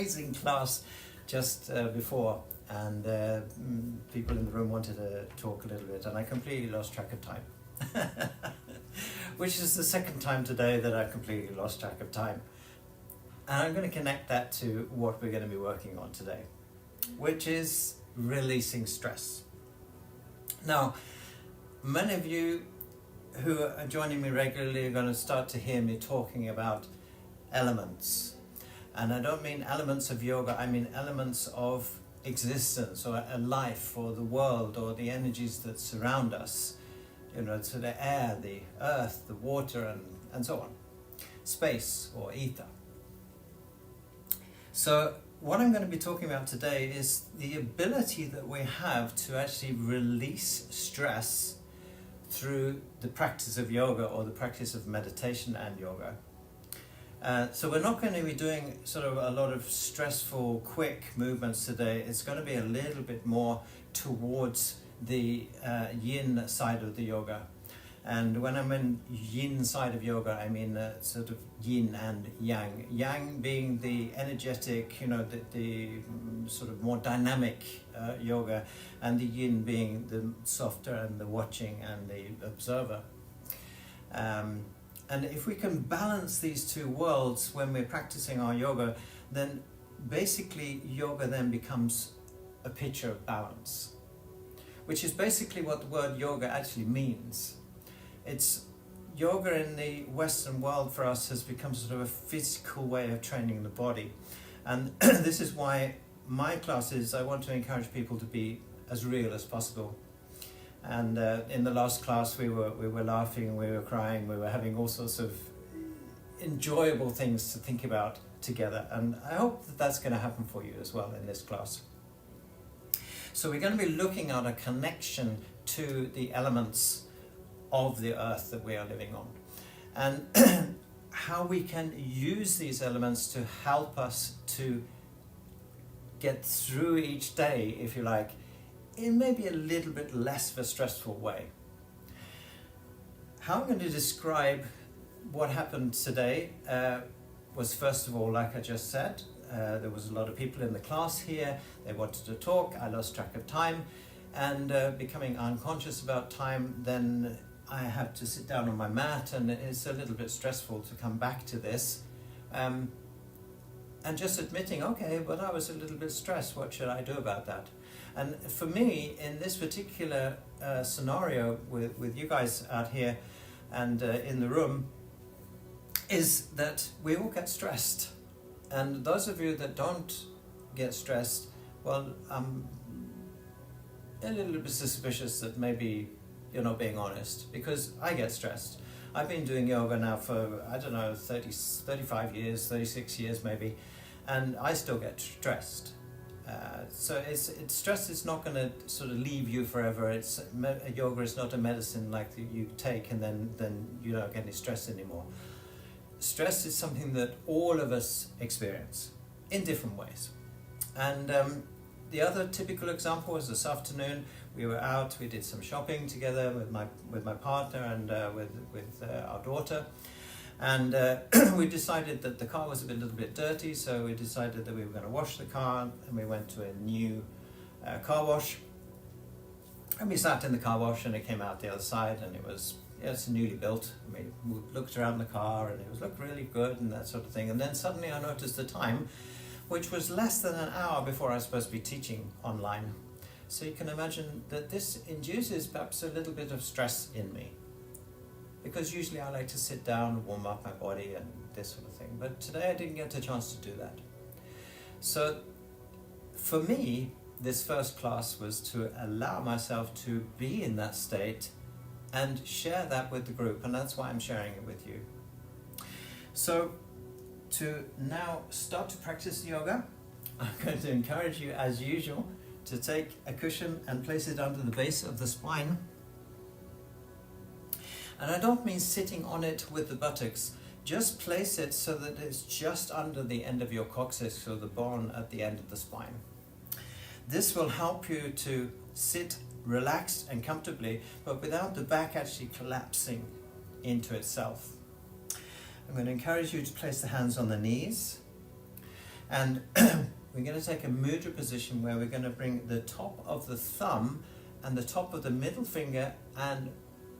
amazing class just before, and people in the room wanted to talk a little bit, and I completely lost track of time. Which is the second time today that I completely lost track of time. And I'm going to connect that to what we're going to be working on today, which is releasing stress. Now, many of you who are joining me regularly are going to start to hear me talking about elements. And I don't mean elements of yoga, I mean elements of existence, or a life, or the world, or the energies that surround us. You know, so the air, the earth, the water, and so on. Space, or ether. So what I'm going to be talking about today is the ability that we have to actually release stress through the practice of yoga, or the practice of meditation and yoga. So we're not going to be doing sort of a lot of stressful, quick movements today. It's going to be a little bit more towards the yin side of the yoga. And when I'm in yin side of yoga, I mean sort of yin and yang. Yang being the energetic, you know, the sort of more dynamic yoga, and the yin being the softer and the watching and the observer. And if we can balance these two worlds when we're practicing our yoga, then basically yoga then becomes a picture of balance, which is basically what the word yoga actually means. It's yoga in the Western world for us has become sort of a physical way of training the body. And this is why my classes, I want to encourage people to be as real as possible. And in the last class we were laughing, we were crying, we were having all sorts of enjoyable things to think about together. And I hope that that's going to happen for you as well in this class. So we're going to be looking at a connection to the elements of the earth that we are living on, and how we can use these elements to help us to get through each day, if you like, in maybe a little bit less of a stressful way. How I'm going to describe what happened today was, first of all, like I just said, there was a lot of people in the class here. They wanted to talk. I lost track of time, and becoming unconscious about time, then I have to sit down on my mat, and it's a little bit stressful to come back to this. And just admitting, okay, but I was a little bit stressed, what should I do about that? And for me, in this particular scenario with you guys out here and in the room, is that we all get stressed. And those of you that don't get stressed, well, I'm a little bit suspicious that maybe you're not being honest, because I get stressed. I've been doing yoga now for, I don't know, 35 years, 36 years maybe, and I still get stressed. So stress is not going to sort of leave you forever. Yoga is not a medicine like you take and then you don't get any stress anymore. Stress is something that all of us experience in different ways. And the other typical example was this afternoon. We were out, we did some shopping together with my partner and with our daughter. And we decided that the car was a little bit dirty, so we decided that we were going to wash the car, and we went to a new car wash. And we sat in the car wash, and it came out the other side, and it's newly built. We looked around the car, and it looked really good and that sort of thing. And then suddenly I noticed the time, which was less than an hour before I was supposed to be teaching online. So you can imagine that this induces perhaps a little bit of stress in me, because usually I like to sit down, warm up my body and this sort of thing. But today I didn't get a chance to do that. So for me, this first class was to allow myself to be in that state and share that with the group, and that's why I'm sharing it with you. So to now start to practice yoga, I'm going to encourage you, as usual, to take a cushion and place it under the base of the spine. And I don't mean sitting on it with the buttocks. Just place it so that it's just under the end of your coccyx, so the bone at the end of the spine. This will help you to sit relaxed and comfortably, but without the back actually collapsing into itself. I'm going to encourage you to place the hands on the knees. And we're going to take a mudra position where we're going to bring the top of the thumb and the top of the middle finger and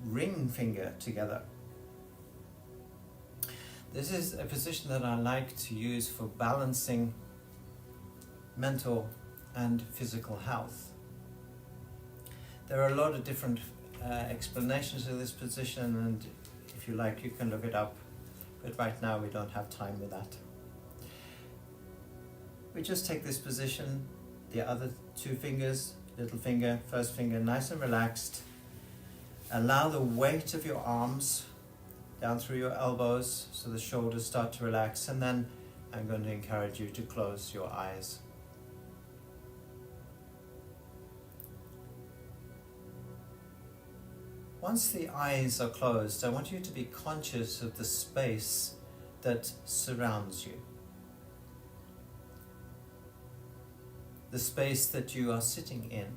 ring finger together. This is a position that I like to use for balancing mental and physical health. There are a lot of different explanations of this position, and if you like you can look it up, but right now we don't have time with that. We just take this position, the other two fingers, little finger, first finger, nice and relaxed. Allow the weight of your arms down through your elbows so the shoulders start to relax, and then I'm going to encourage you to close your eyes. Once the eyes are closed, I want you to be conscious of the space that surrounds you. The space that you are sitting in.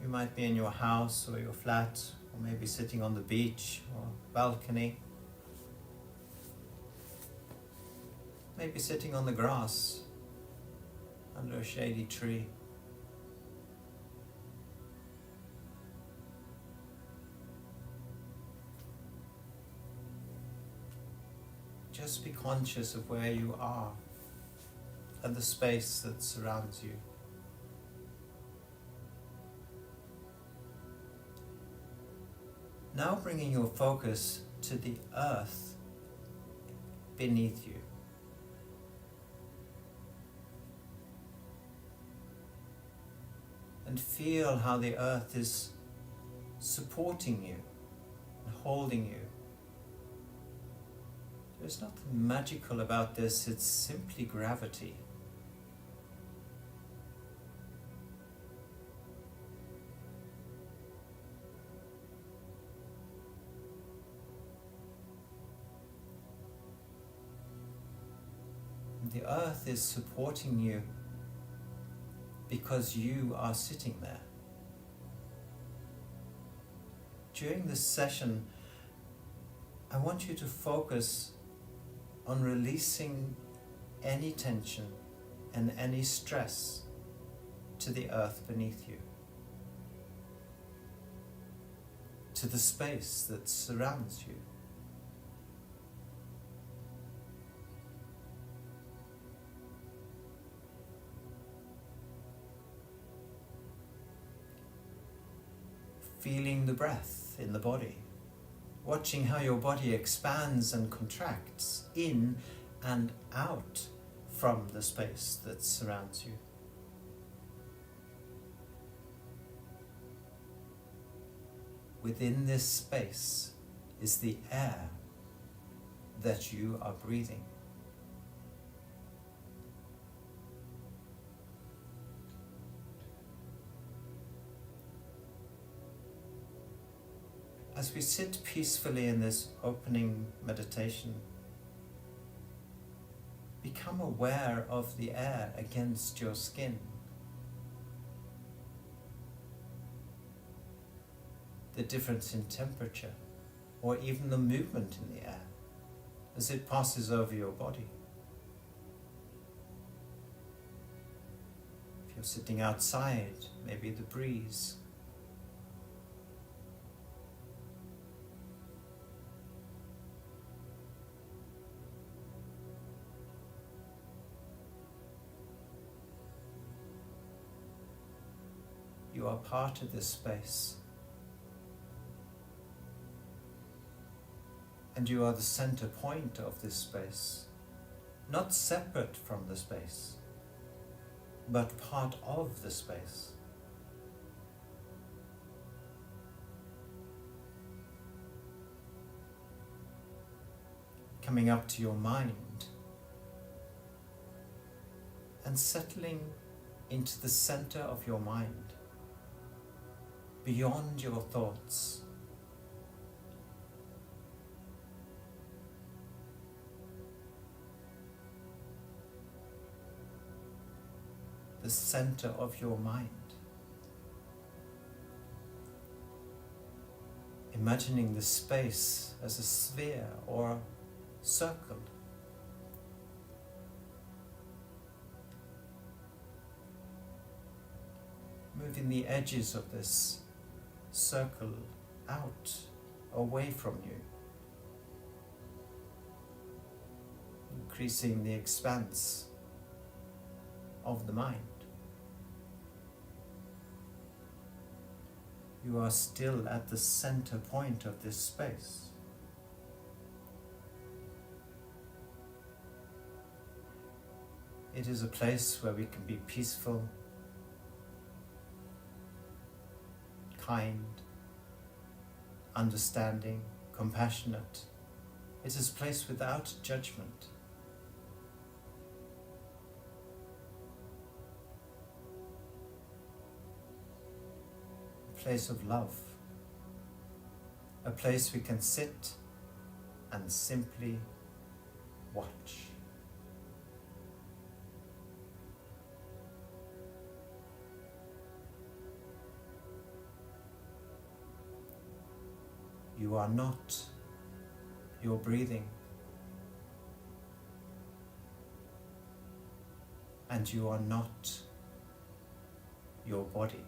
You might be in your house or your flat, or maybe sitting on the beach or balcony. Maybe sitting on the grass under a shady tree. Just be conscious of where you are and the space that surrounds you. Now bringing your focus to the earth beneath you. And feel how the earth is supporting you and holding you. There's nothing magical about this, it's simply gravity. The earth is supporting you because you are sitting there. During this session, I want you to focus on releasing any tension and any stress to the earth beneath you, to the space that surrounds you. Feeling the breath in the body, watching how your body expands and contracts in and out from the space that surrounds you. Within this space is the air that you are breathing. As we sit peacefully in this opening meditation, become aware of the air against your skin. The difference in temperature, or even the movement in the air as it passes over your body. If you're sitting outside, maybe the breeze. You are part of this space, and you are the center point of this space, not separate from the space, but part of the space. Coming up to your mind and settling into the center of your mind, beyond your thoughts. The center of your mind. imagining the space as a sphere or a circle. Moving the edges of this circle out, away from you. Increasing the expanse of the mind. You are still at the center point of this space. It is a place where we can be peaceful, kind, understanding, compassionate. It is a place without judgment. A place of love. A place we can sit and simply watch. You are not your breathing, and you are not your body.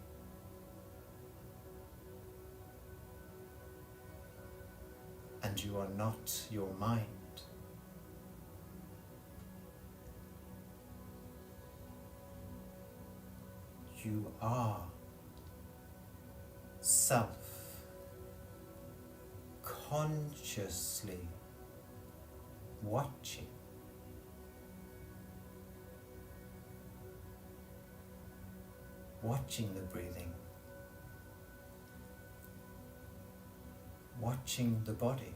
And you are not your mind. You are self. Consciously watching. Watching the breathing. Watching the body.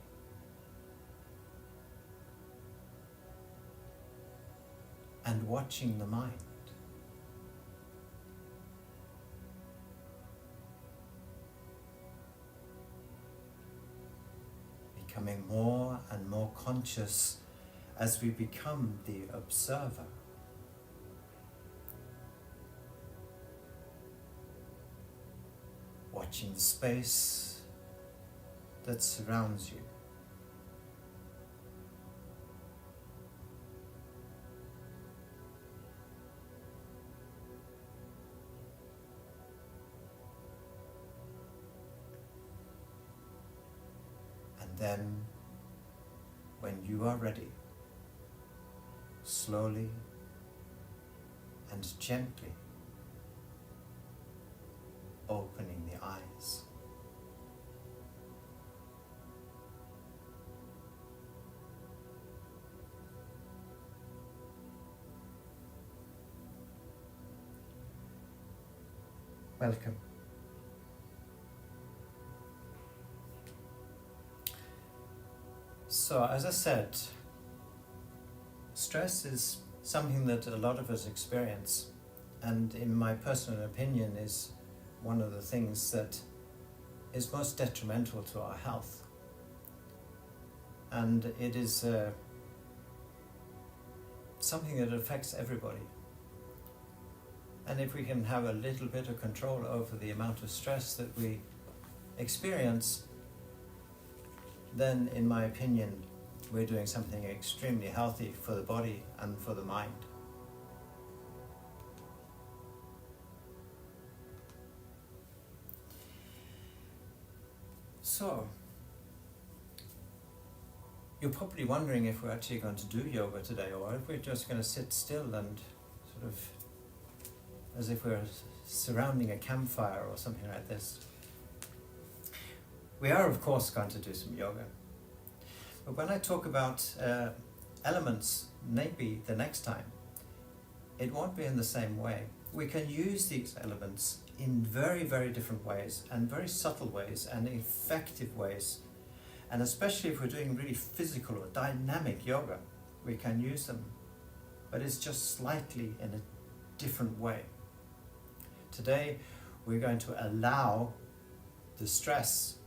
And watching the mind. Becoming more and more conscious as we become the observer. Watching the space that surrounds you. Then, when you are ready, slowly and gently opening the eyes. Welcome. So, as I said, stress is something that a lot of us experience, and in my personal opinion is one of the things that is most detrimental to our health. And it is something that affects everybody. And if we can have a little bit of control over the amount of stress that we experience, then, in my opinion, we're doing something extremely healthy for the body and for the mind. So, you're probably wondering if we're actually going to do yoga today, or if we're just going to sit still and sort of as if we're surrounding a campfire or something like this. We are, of course, going to do some yoga. But when I talk about elements, maybe the next time, it won't be in the same way. We can use these elements in very, very different ways, and very subtle ways, and effective ways. And especially if we're doing really physical or dynamic yoga, we can use them. But it's just slightly in a different way. Today, we're going to allow the stress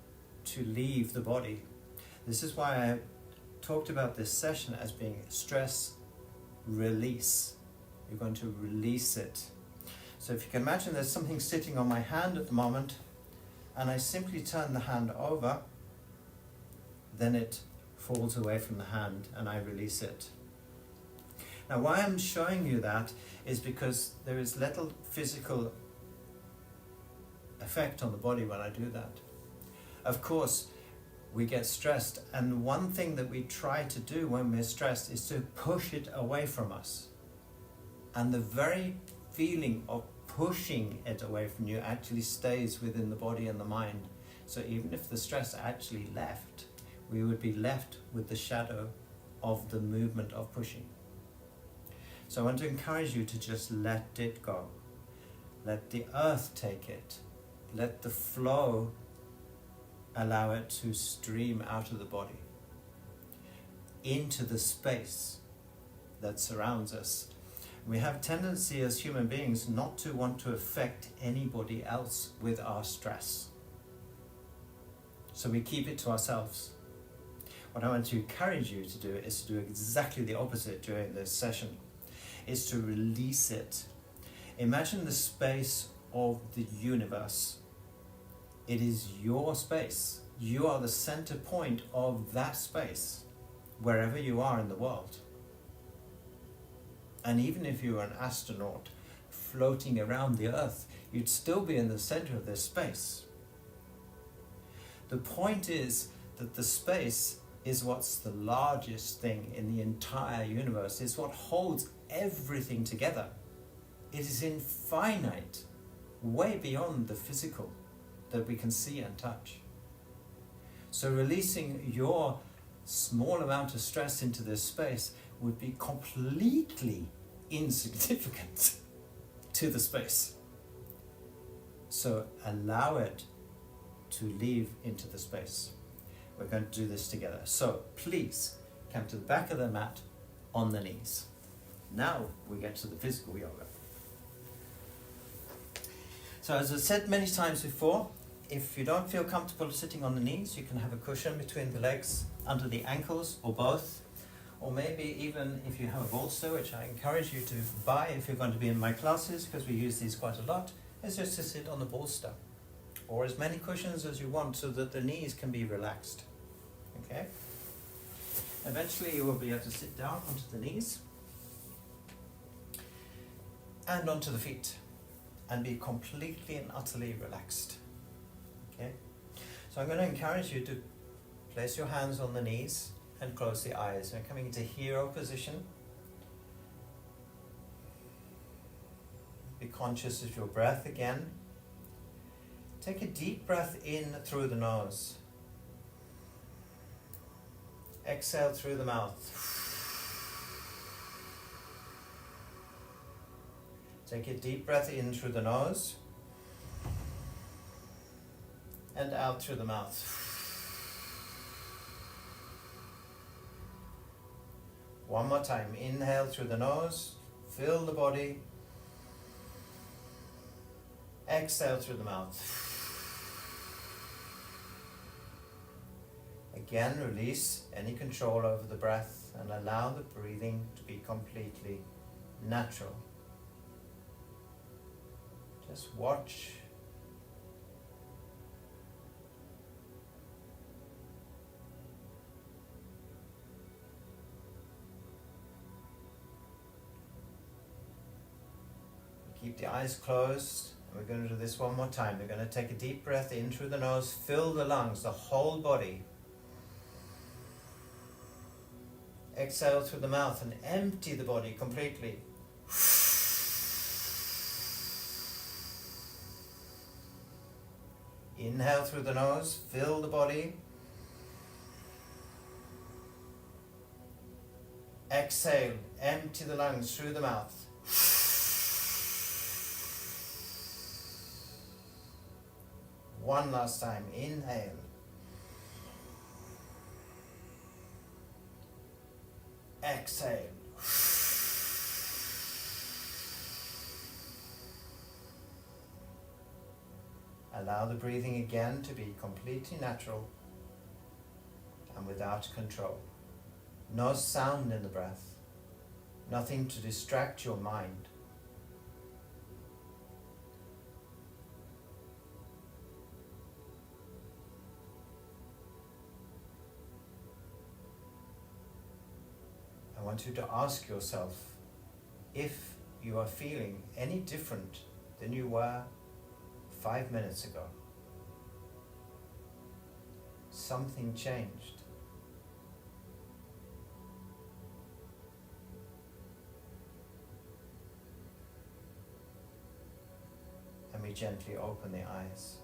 to leave the body. This is why I talked about this session as being stress release. You're going to release it. So if you can imagine there's something sitting on my hand at the moment, and I simply turn the hand over, then it falls away from the hand and I release it. Now why I'm showing you that is because there is little physical effect on the body when I do that. Of course, we get stressed, and one thing that we try to do when we're stressed is to push it away from us. And the very feeling of pushing it away from you actually stays within the body and the mind. So even if the stress actually left, we would be left with the shadow of the movement of pushing. So I want to encourage you to just let it go. Let the earth take it. Let the flow allow it to stream out of the body into the space that surrounds us. We have a tendency as human beings not to want to affect anybody else with our stress. So we keep it to ourselves. What I want to encourage you to do is to do exactly the opposite during this session, is to release it. Imagine the space of the universe. It is your space. You are the center point of that space, wherever you are in the world. And even if you were an astronaut floating around the earth, you'd still be in the center of this space. The point is that the space is what's the largest thing in the entire universe. It's what holds everything together. It is infinite, way beyond the physical that we can see and touch. So releasing your small amount of stress into this space would be completely insignificant to the space. So allow it to leave into the space. We're going to do this together. So please come to the back of the mat on the knees. Now we get to the physical yoga. So as I said many times before, if you don't feel comfortable sitting on the knees, you can have a cushion between the legs, under the ankles, or both. Or maybe even if you have a bolster, which I encourage you to buy if you're going to be in my classes, because we use these quite a lot, is just to sit on the bolster. Or as many cushions as you want so that the knees can be relaxed. Okay? Eventually you will be able to sit down onto the knees and onto the feet and be completely and utterly relaxed. Okay? So I'm going to encourage you to place your hands on the knees and close the eyes. We're coming into hero position. Be conscious of your breath again. Take a deep breath in through the nose. Exhale through the mouth. Take a deep breath in through the nose and out through the mouth. One more time. Inhale through the nose, fill the body. Exhale through the mouth. Again, release any control over the breath and allow the breathing to be completely natural. Just watch. Keep the eyes closed. We're going to do this one more time. We're going to take a deep breath in through the nose, fill the lungs, the whole body. Exhale through the mouth and empty the body completely. Inhale through the nose, fill the body. Exhale, empty the lungs through the mouth. One last time, inhale. Exhale. Allow the breathing again to be completely natural and without control. No sound in the breath, nothing to distract your mind. want you to ask yourself if you are feeling any different than you were 5 minutes ago. Something changed. And we gently open the eyes.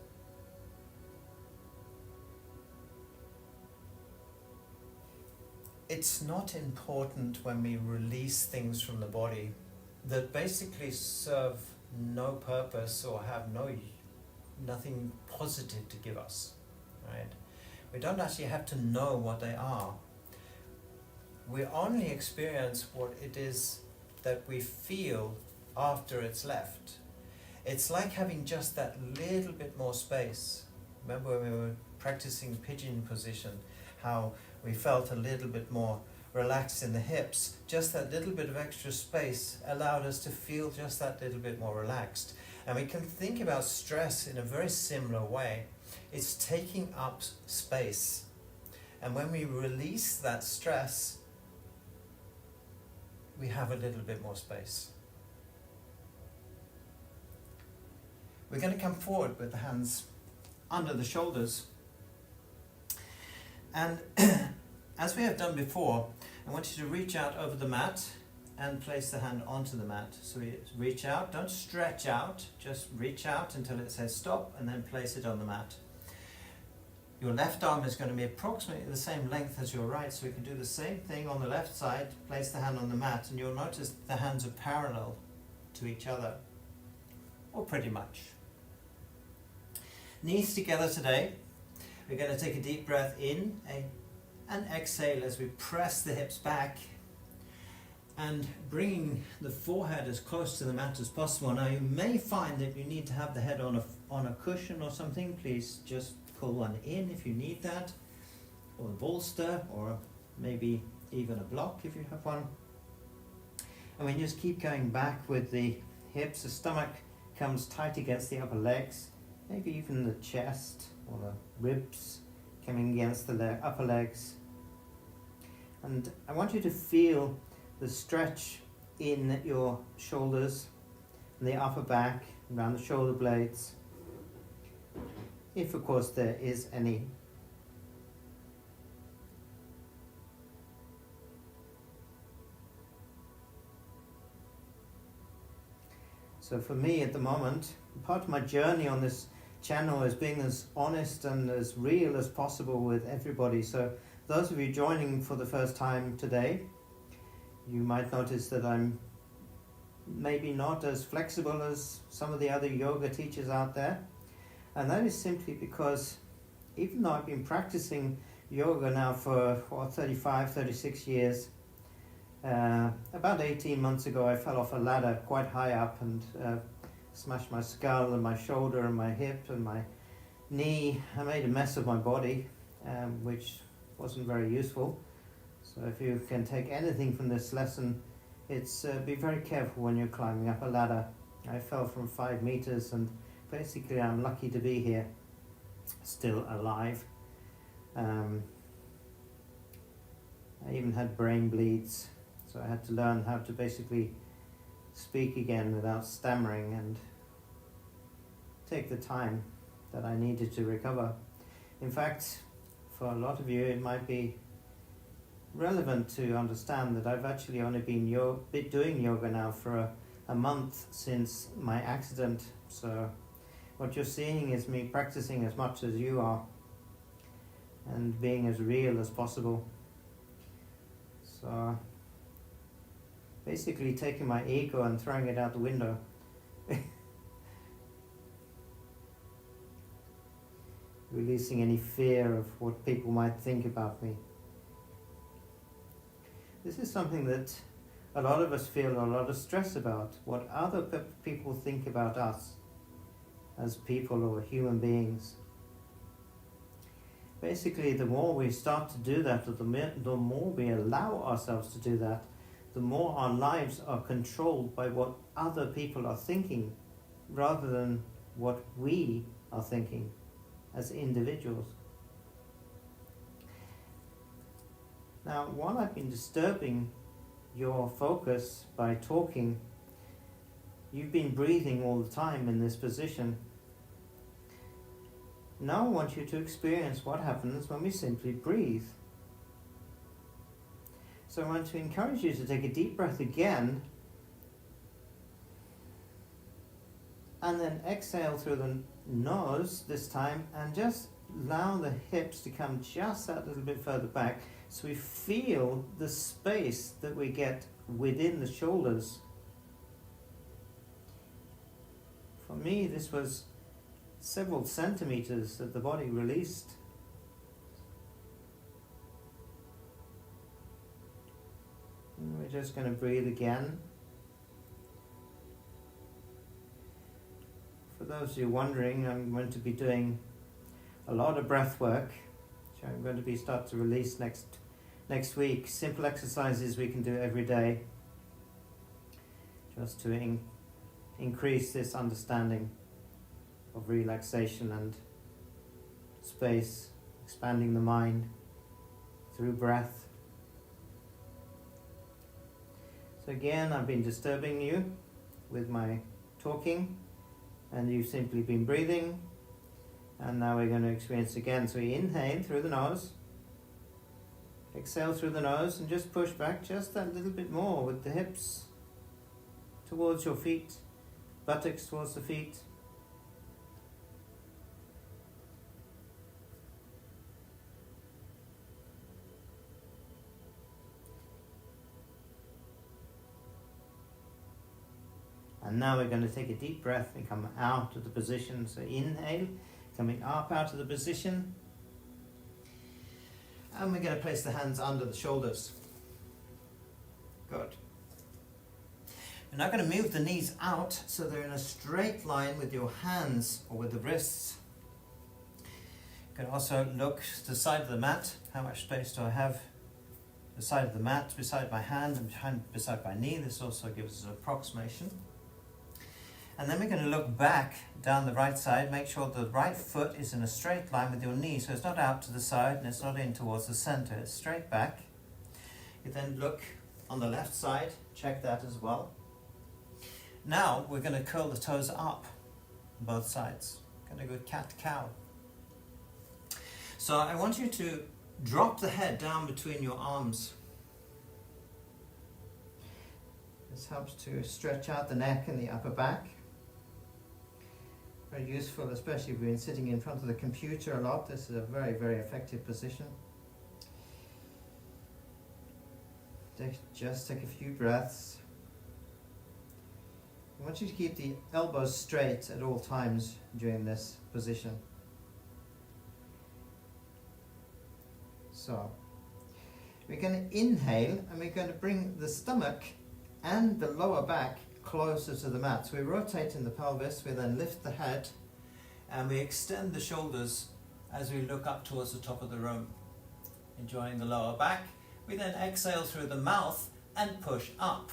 It's not important when we release things from the body that basically serve no purpose or have nothing positive to give us, right? We don't actually have to know what they are. We only experience what it is that we feel after it's left. It's like having just that little bit more space. Remember when we were practicing pigeon position, how we felt a little bit more relaxed in the hips. Just that little bit of extra space allowed us to feel just that little bit more relaxed. And we can think about stress in a very similar way. It's taking up space. And when we release that stress, we have a little bit more space. We're going to come forward with the hands under the shoulders. And as we have done before, I want you to reach out over the mat and place the hand onto the mat. So we reach out, don't stretch out, just reach out until it says stop and then place it on the mat. Your left arm is going to be approximately the same length as your right, so we can do the same thing on the left side, place the hand on the mat, and you'll notice the hands are parallel to each other, or pretty much. Knees together today. We're going to take a deep breath in and exhale as we press the hips back and bringing the forehead as close to the mat as possible. Now you may find that you need to have the head on a cushion or something. Please just pull one in if you need that, or a bolster, or maybe even a block if you have one. And we just keep going back with the hips. The stomach comes tight against the upper legs, maybe even the chest or the ribs coming against the upper legs. And I want you to feel the stretch in your shoulders, and the upper back, around the shoulder blades, if of course there is any. So for me at the moment, part of my journey on this channel is being as honest and as real as possible with everybody. So those of you joining for the first time today, you might notice that I'm maybe not as flexible as some of the other yoga teachers out there. And that is simply because even though I've been practicing yoga now for 35, 36 years, about 18 months ago I fell off a ladder quite high up and smashed my skull and my shoulder and my hip and my knee. I made a mess of my body, which wasn't very useful. So if you can take anything from this lesson, it's be very careful when you're climbing up a ladder. I fell from 5 meters and basically I'm lucky to be here, still alive. I even had brain bleeds, so I had to learn how to basically speak again without stammering and take the time that I needed to recover. In fact, for a lot of you it might be relevant to understand that I've actually only been doing yoga now for a month since my accident. So what you're seeing is me practicing as much as you are and being as real as possible. So basically taking my ego and throwing it out the window. Releasing any fear of what people might think about me. This is something that a lot of us feel a lot of stress about, what other people think about us as people or human beings. Basically, the more we start to do that, or the more we allow ourselves to do that, the more our lives are controlled by what other people are thinking, rather than what we are thinking as individuals. Now, while I've been disturbing your focus by talking. You've been breathing all the time in this position. Now I want you to experience what happens when we simply breathe. So I want to encourage you to take a deep breath again, and then exhale through the nose this time, and just allow the hips to come just that little bit further back, so we feel the space that we get within the shoulders. For me, this was several centimeters that the body released. And we're just going to breathe again. For those of you wondering, I'm going to be doing a lot of breath work, which I'm going to start to release next week. Simple exercises we can do every day, just to increase this understanding of relaxation and space, expanding the mind through breath. So again, I've been disturbing you with my talking, and you've simply been breathing. And now we're going to experience again. So we inhale through the nose, exhale through the nose, and just push back just that little bit more with the hips towards your feet, buttocks towards the feet. And now we're going to take a deep breath and come out of the position. So inhale, coming up out of the position. And we're going to place the hands under the shoulders. Good. We're now going to move the knees out so they're in a straight line with your hands or with the wrists. You can also look to the side of the mat. How much space do I have? The side of the mat beside my hand and hand beside my knee. This also gives us an approximation. And then we're going to look back down the right side, make sure the right foot is in a straight line with your knee, so it's not out to the side and it's not in towards the center, it's straight back. You then look on the left side, check that as well. Now we're going to curl the toes up on both sides. Going to go cat-cow. So I want you to drop the head down between your arms. This helps to stretch out the neck and the upper back. Very useful, especially if you've been sitting in front of the computer a lot. This is a very, very effective position. Just take a few breaths. I want you to keep the elbows straight at all times during this position. So, we're going to inhale and we're going to bring the stomach and the lower back closer to the mat. So we rotate in the pelvis, we then lift the head, and we extend the shoulders as we look up towards the top of the room, enjoying the lower back. We then exhale through the mouth and push up.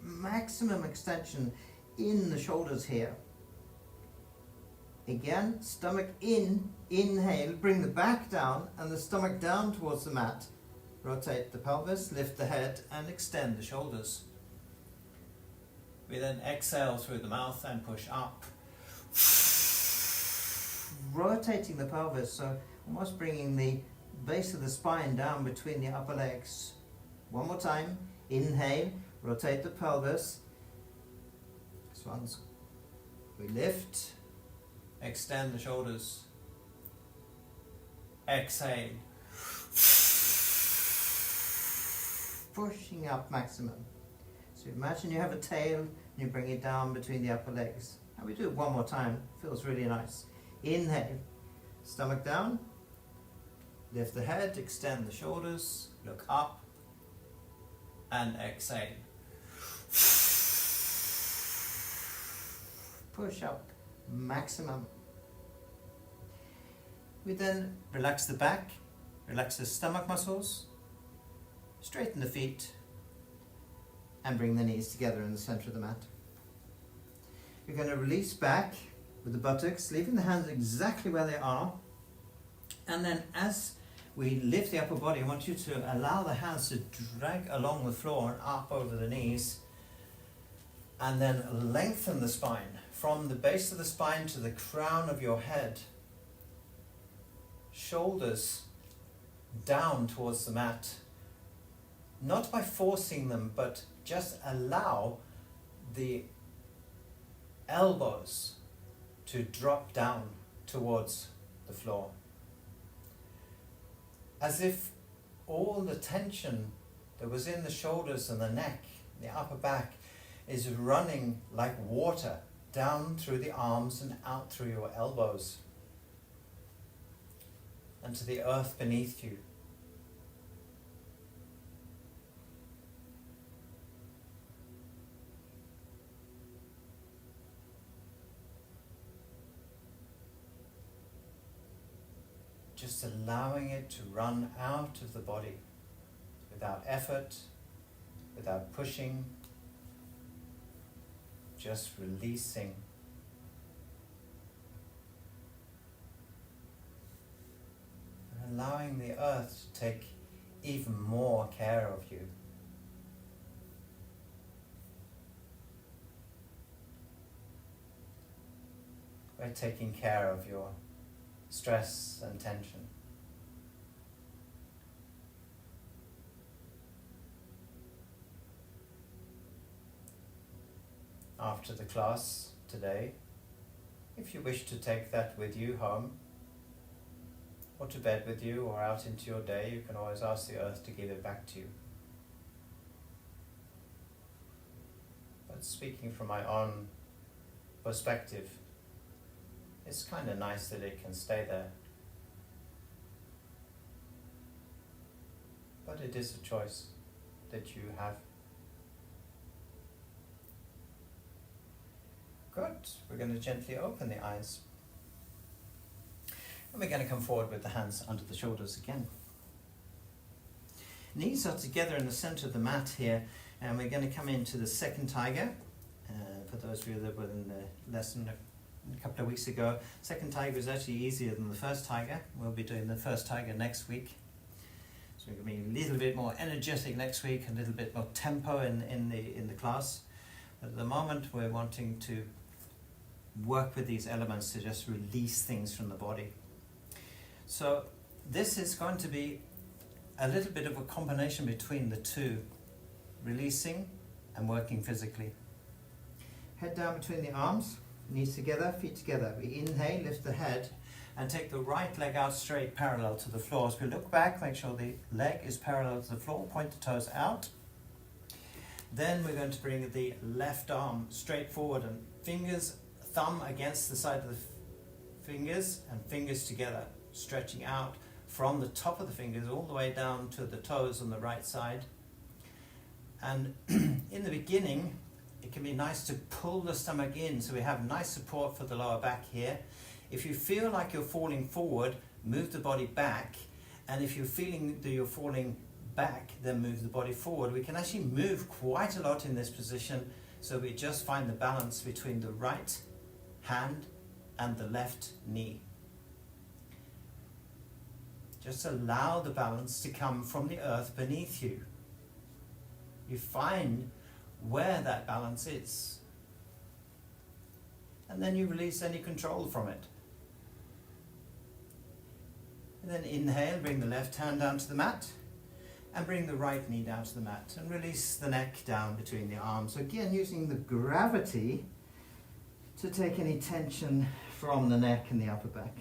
Maximum extension in the shoulders here. Again, stomach in, inhale, bring the back down and the stomach down towards the mat. Rotate the pelvis, lift the head and extend the shoulders. We then exhale through the mouth and push up. Rotating the pelvis, so almost bringing the base of the spine down between the upper legs. One more time. Inhale, rotate the pelvis. This one's, we lift, extend the shoulders. Exhale. Pushing up maximum. So imagine you have a tail and you bring it down between the upper legs. And we do it one more time. Feels really nice. Inhale, stomach down, lift the head, extend the shoulders, look up, and exhale. Push up maximum. We then relax the back, relax the stomach muscles, straighten the feet, and bring the knees together in the center of the mat. You're going to release back with the buttocks, leaving the hands exactly where they are. And then as we lift the upper body. I want you to allow the hands to drag along the floor and up over the knees, and then lengthen the spine from the base of the spine to the crown of your head. Shoulders down towards the mat, not by forcing them, but just allow the elbows to drop down towards the floor, as if all the tension that was in the shoulders and the neck, the upper back, is running like water down through the arms and out through your elbows and to the earth beneath you. Just allowing it to run out of the body without effort, without pushing, just releasing. And allowing the earth to take even more care of you. By taking care of your stress and tension. After the class today, if you wish to take that with you home, or to bed with you, or out into your day, you can always ask the earth to give it back to you. But speaking from my own perspective, it's kind of nice that it can stay there. But it is a choice that you have. Good. We're going to gently open the eyes. And we're going to come forward with the hands under the shoulders again. Knees are together in the center of the mat here, and we're going to come into the second tiger. For those of you that were in the lesson a couple of weeks ago, second tiger is actually easier than the first tiger. We'll be doing the first tiger next week. So we're going to be a little bit more energetic next week, a little bit more tempo in the class. But at the moment we're wanting to work with these elements to just release things from the body. So this is going to be a little bit of a combination between the two, releasing and working physically. Head down between the arms, knees together, feet together. We inhale, lift the head, and take the right leg out straight, parallel to the floor. As we look back, make sure the leg is parallel to the floor, point the toes out. Then we're going to bring the left arm straight forward and fingers, thumb against the side of the fingers and fingers together, stretching out from the top of the fingers all the way down to the toes on the right side. And in the beginning, it can be nice to pull the stomach in so we have nice support for the lower back here. If you feel like you're falling forward, move the body back. And if you're feeling that you're falling back, then move the body forward. We can actually move quite a lot in this position, so we just find the balance between the right hand and the left knee. Just allow the balance to come from the earth beneath you. You find where that balance is. And then you release any control from it. And then inhale, bring the left hand down to the mat, and bring the right knee down to the mat, and release the neck down between the arms. So again, using the gravity to take any tension from the neck and the upper back.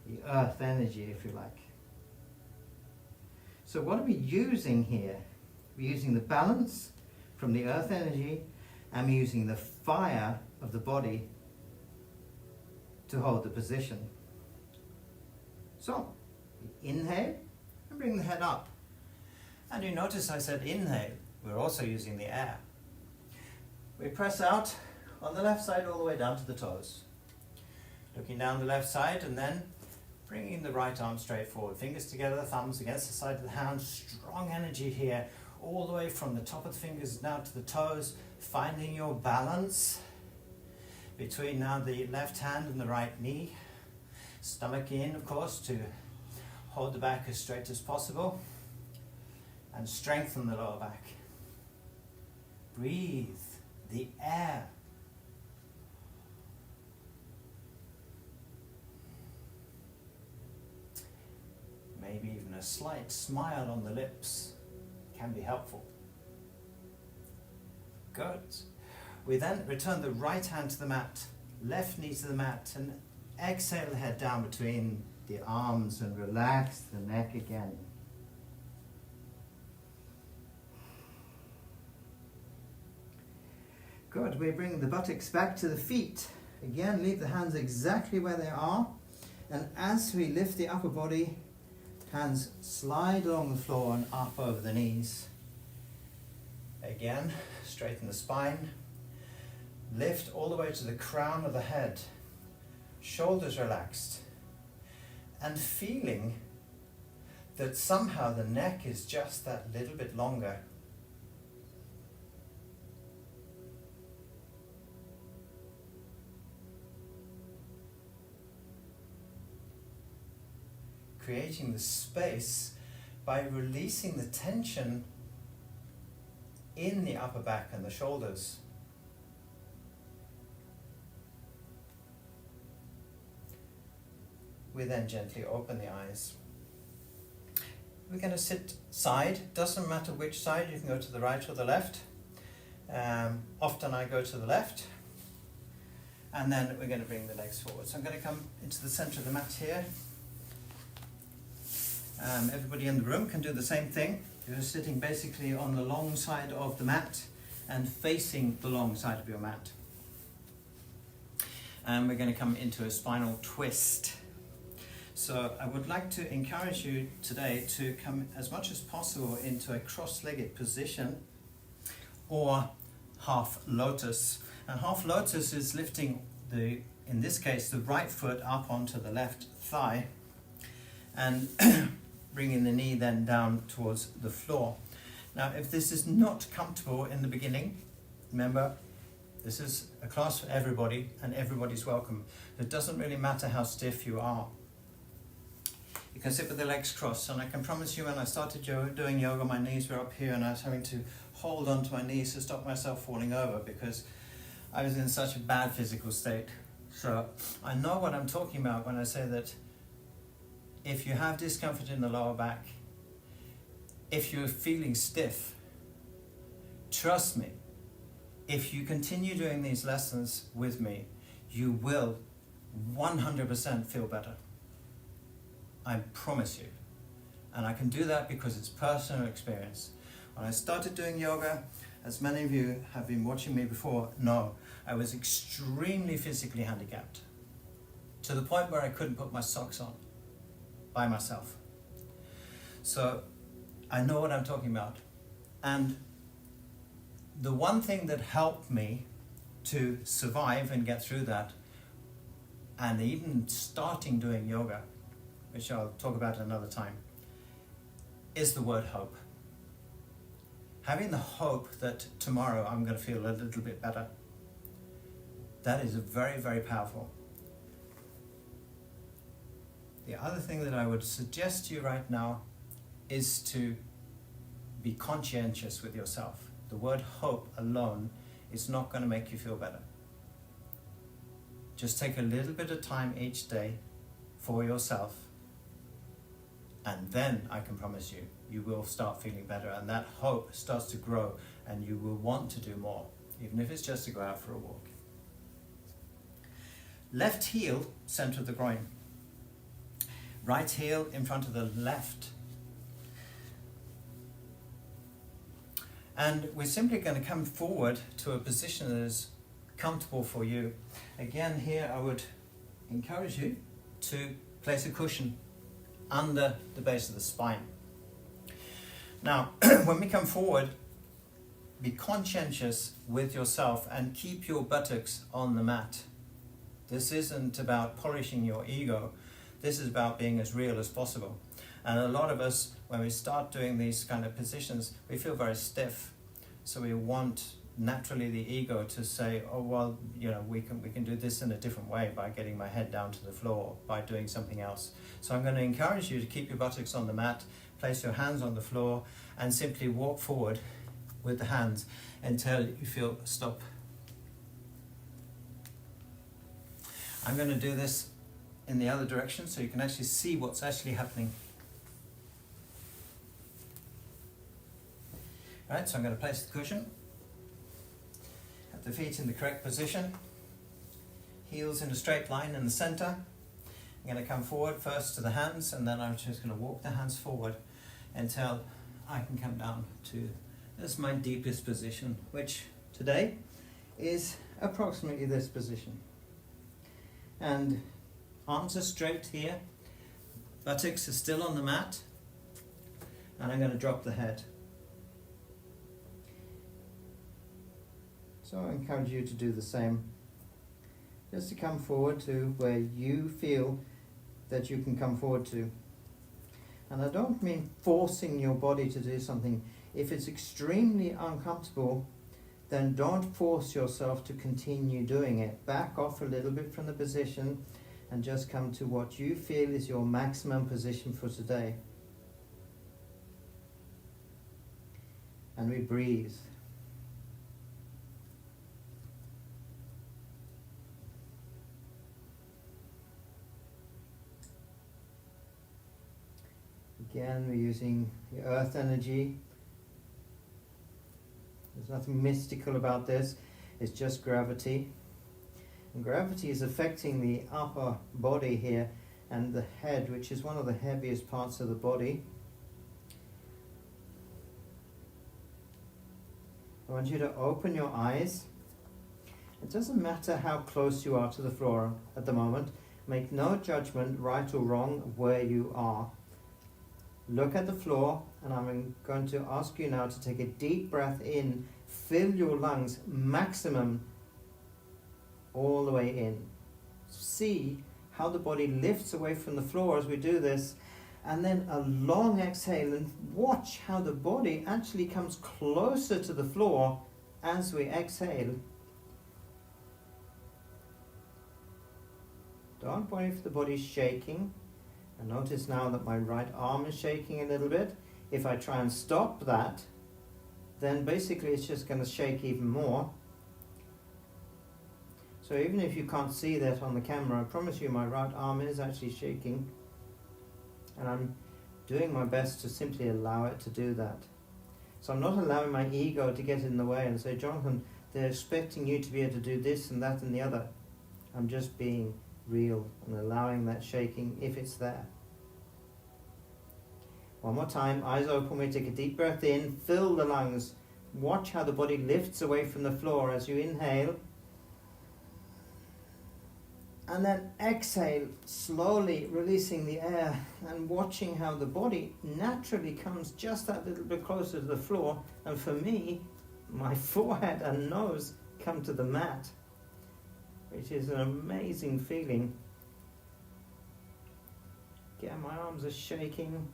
The earth energy, if you like. So what are we using here? We're using the balance from the earth energy, and we're using the fire of the body to hold the position. So, inhale and bring the head up. And you notice I said inhale, we're also using the air. We press out on the left side all the way down to the toes. Looking down the left side and then bringing the right arm straight forward. Fingers together, thumbs against the side of the hand. Strong energy here, all the way from the top of the fingers down to the toes. Finding your balance between now the left hand and the right knee. Stomach in, of course, to hold the back as straight as possible and strengthen the lower back. Breathe the air. Maybe even a slight smile on the lips can be helpful. Good. We then return the right hand to the mat, left knee to the mat, and exhale the head down between the arms and relax the neck again. Good. We bring the buttocks back to the feet. Again, leave the hands exactly where they are. And as we lift the upper body, hands slide along the floor and up over the knees. Again, straighten the spine. Lift all the way to the crown of the head. Shoulders relaxed. And feeling that somehow the neck is just that little bit longer. Creating the space by releasing the tension in the upper back and the shoulders. We then gently open the eyes. We're going to sit side. Doesn't matter which side, you can go to the right or the left. Often I go to the left. And then we're going to bring the legs forward. So I'm going to come into the center of the mat here. Everybody in the room can do the same thing. You're sitting basically on the long side of the mat and facing the long side of your mat. And we're going to come into a spinal twist. So I would like to encourage you today to come as much as possible into a cross-legged position or half lotus. And half lotus is lifting in this case, the right foot up onto the left thigh and bringing the knee then down towards the floor. Now, if this is not comfortable in the beginning, remember, this is a class for everybody and everybody's welcome. It doesn't really matter how stiff you are. You can sit with the legs crossed, and I can promise you when I started doing yoga, my knees were up here and I was having to hold onto my knees to stop myself falling over because I was in such a bad physical state. So I know what I'm talking about when I say that if you have discomfort in the lower back, if you're feeling stiff, trust me, if you continue doing these lessons with me, you will 100% feel better. I promise you. And I can do that because it's personal experience. When I started doing yoga, as many of you have been watching me before know, I was extremely physically handicapped to the point where I couldn't put my socks on by myself. So I know what I'm talking about. And the one thing that helped me to survive and get through that, and even starting doing yoga, which I'll talk about another time, is the word hope. Having the hope that tomorrow I'm going to feel a little bit better. That is very, very powerful. The other thing that I would suggest to you right now is to be conscientious with yourself. The word hope alone is not going to make you feel better. Just take a little bit of time each day for yourself, and then I can promise you, you will start feeling better, and that hope starts to grow, and you will want to do more, even if it's just to go out for a walk. Left heel, center of the groin. Right heel in front of the left. And we're simply going to come forward to a position that is comfortable for you. Again, here I would encourage you to place a cushion under the base of the spine. Now, when we come forward, be conscientious with yourself and keep your buttocks on the mat. This isn't about polishing your ego. This is about being as real as possible. And a lot of us, when we start doing these kind of positions, we feel very stiff. So we want naturally the ego to say, oh well, you know, we can do this in a different way by getting my head down to the floor, by doing something else. So I'm going to encourage you to keep your buttocks on the mat, place your hands on the floor, and simply walk forward with the hands until you feel stop. I'm going to do this in the other direction so you can actually see what's actually happening. Right, so I'm going to place the cushion, have the feet in the correct position, heels in a straight line in the center. I'm going to come forward first to the hands, and then I'm just going to walk the hands forward until I can come down to this my deepest position, which today is approximately this position. And arms are straight here, buttocks are still on the mat, and I'm going to drop the head. So I encourage you to do the same. Just to come forward to where you feel that you can come forward to. And I don't mean forcing your body to do something. If it's extremely uncomfortable, then don't force yourself to continue doing it. Back off a little bit from the position and just come to what you feel is your maximum position for today. And we breathe. Again, we're using the earth energy. There's nothing mystical about this. It's just gravity. And gravity is affecting the upper body here and the head, which is one of the heaviest parts of the body. I want you to open your eyes. It doesn't matter how close you are to the floor at the moment. Make no judgment, right or wrong, of where you are. Look at the floor, and I'm going to ask you now to take a deep breath in. Fill your lungs maximum all the way in. See how the body lifts away from the floor as we do this, and then a long exhale, and watch how the body actually comes closer to the floor as we exhale. Don't worry if the body's shaking. And notice now that my right arm is shaking a little bit. If I try and stop that, then basically it's just going to shake even more. So even if you can't see that on the camera, I promise you my right arm is actually shaking. And I'm doing my best to simply allow it to do that. So I'm not allowing my ego to get in the way and say, Jonathan, they're expecting you to be able to do this and that and the other. I'm just being real and allowing that shaking if it's there. One more time, eyes open, we take a deep breath in, fill the lungs, watch how the body lifts away from the floor as you inhale, and then exhale, slowly releasing the air and watching how the body naturally comes just that little bit closer to the floor, and for me, my forehead and nose come to the mat, which is an amazing feeling. Again, my arms are shaking.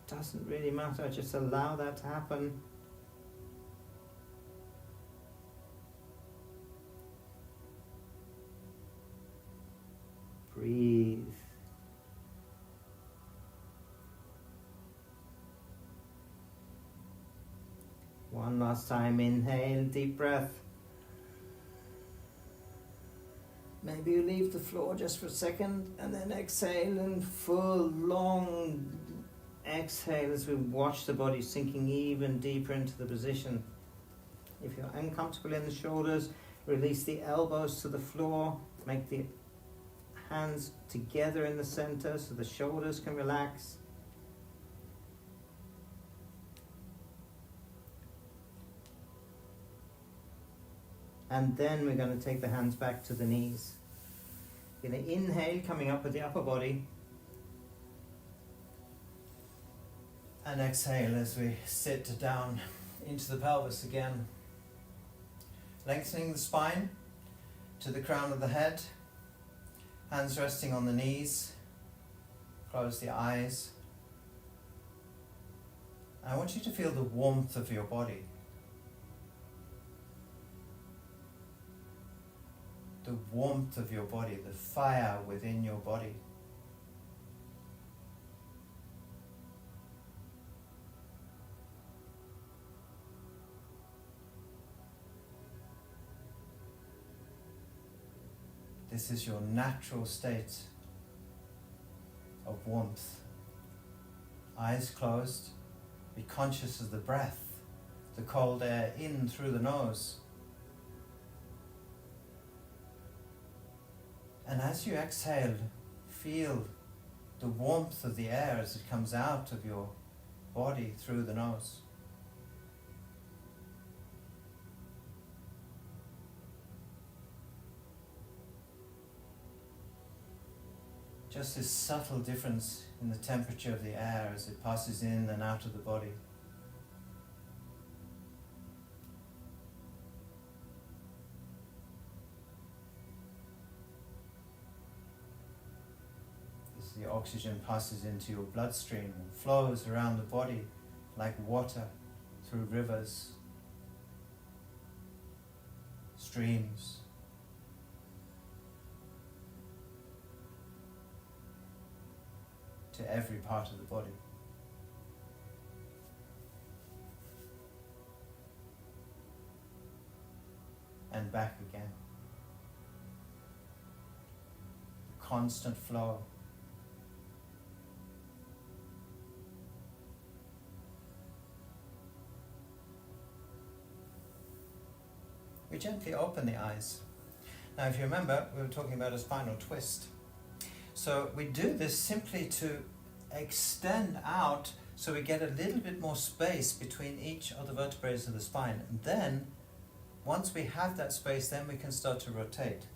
Doesn't really matter, just allow that to happen. Breathe. One last time, inhale, deep breath. Maybe you leave the floor just for a second and then exhale, and full long exhale as we watch the body sinking even deeper into the position. If you're uncomfortable in the shoulders, release the elbows to the floor, make the hands together in the center so the shoulders can relax. And then we're going to take the hands back to the knees. You're going to inhale, coming up with the upper body. And exhale as we sit down into the pelvis again. Lengthening the spine to the crown of the head. Hands resting on the knees. Close the eyes. I want you to feel the warmth of your body. the warmth of your body, the fire within your body. This is your natural state of warmth. Eyes closed, be conscious of the breath, the cold air in through the nose. And as you exhale, feel the warmth of the air as it comes out of your body through the nose. Just this subtle difference in the temperature of the air as it passes in and out of the body. As the oxygen passes into your bloodstream and flows around the body like water through rivers, streams. To every part of the body. And back again. Constant flow. We gently open the eyes. Now if you remember, we were talking about a spinal twist. So we do this simply to extend out so we get a little bit more space between each of the vertebrae of the spine. And then, once we have that space, then we can start to rotate.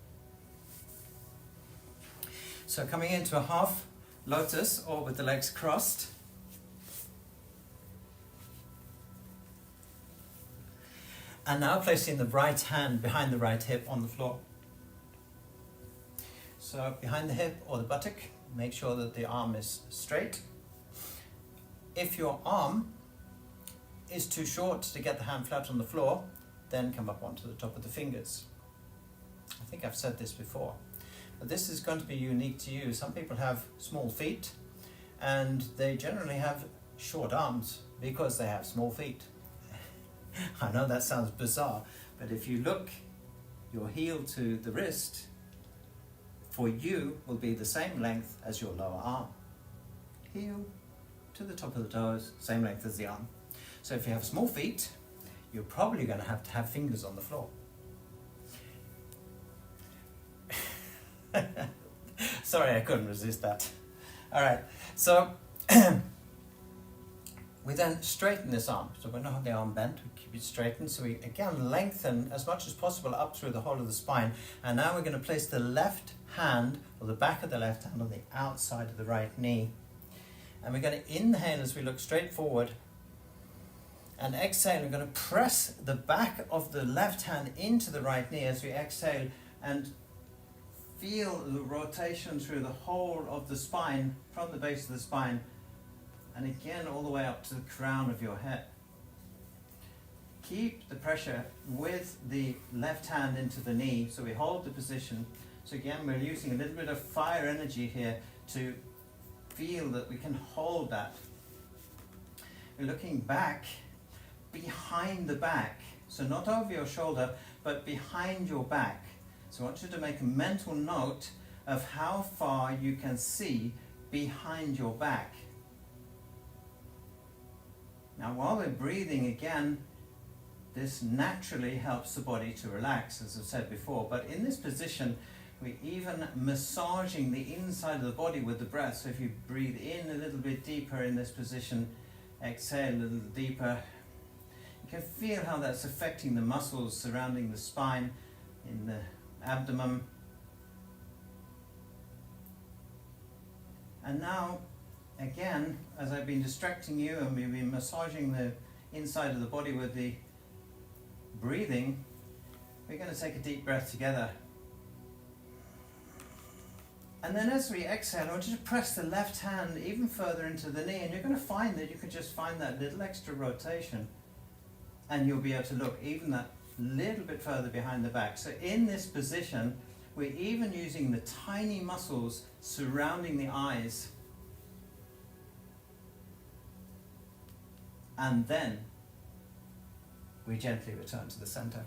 So coming into a half lotus or with the legs crossed. And now placing the right hand behind the right hip on the floor. So behind the hip or the buttock, make sure that the arm is straight. If your arm is too short to get the hand flat on the floor, then come up onto the top of the fingers. I think I've said this before, but this is going to be unique to you. Some people have small feet and they generally have short arms because they have small feet. I know that sounds bizarre, but if you look, your heel to the wrist for you will be the same length as your lower arm. Heel to the top of the toes, same length as the arm. So if you have small feet, you're probably going to have fingers on the floor. Sorry, I couldn't resist that. All right, so we then straighten this arm. So we're not the arm bent, we keep it straightened. So we again lengthen as much as possible up through the whole of the spine. And now we're going to place the left hand, or the back of the left hand, on the outside of the right knee. And we're going to inhale as we look straight forward. And exhale, we're going to press the back of the left hand into the right knee as we exhale and feel the rotation through the whole of the spine, from the base of the spine, and again all the way up to the crown of your head. Keep the pressure with the left hand into the knee, so we hold the position. So again, we're using a little bit of fire energy here to feel that we can hold that. We're looking back, behind the back, so not over your shoulder, but behind your back. So I want you to make a mental note of how far you can see behind your back. Now while we're breathing again, this naturally helps the body to relax, as I've said before, but in this position we're even massaging the inside of the body with the breath. So if you breathe in a little bit deeper in this position, exhale a little deeper, you can feel how that's affecting the muscles surrounding the spine, in the abdomen. And now, again, as I've been distracting you and we've been massaging the inside of the body with the breathing, we're going to take a deep breath together. And then as we exhale, I want you to press the left hand even further into the knee, and you're going to find that you can just find that little extra rotation, and you'll be able to look even that little bit further behind the back. So in this position, We're even using the tiny muscles surrounding the eyes. And then we gently return to the center.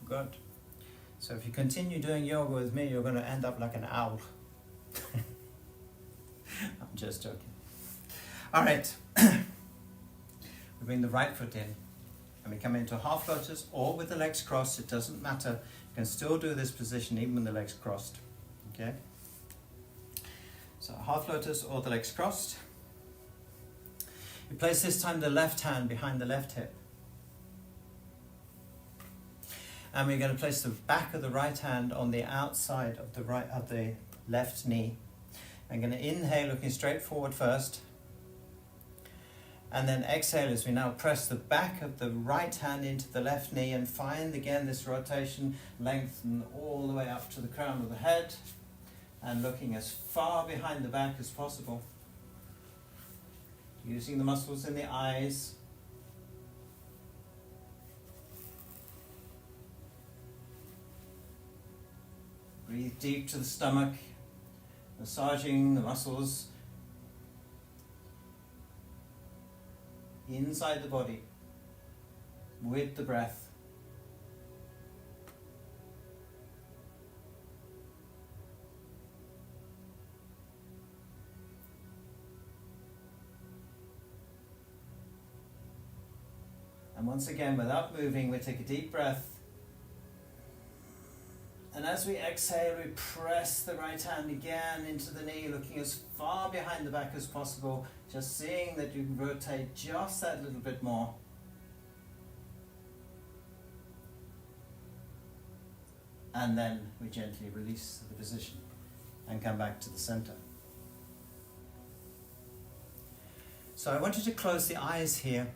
Good. So if you continue doing yoga with me, you're going to end up like an owl. I'm just joking. All right. We bring the right foot in and we come into half lotus or with the legs crossed. It doesn't matter. You can still do this position even with the legs crossed. Okay? So half lotus or the legs crossed. You place this time the left hand behind the left hip. And we're going to place the back of the right hand on the outside of the left knee. I'm going to inhale looking straight forward first. And then exhale as we now press the back of the right hand into the left knee and find again this rotation, lengthen all the way up to the crown of the head and looking as far behind the back as possible. Using the muscles in the eyes. Breathe deep to the stomach, massaging the muscles inside the body with the breath. And once again, without moving, we take a deep breath. And as we exhale, we press the right hand again into the knee, looking as far behind the back as possible, just seeing that you can rotate just that little bit more. And then we gently release the position and come back to the center. So I want you to close the eyes here.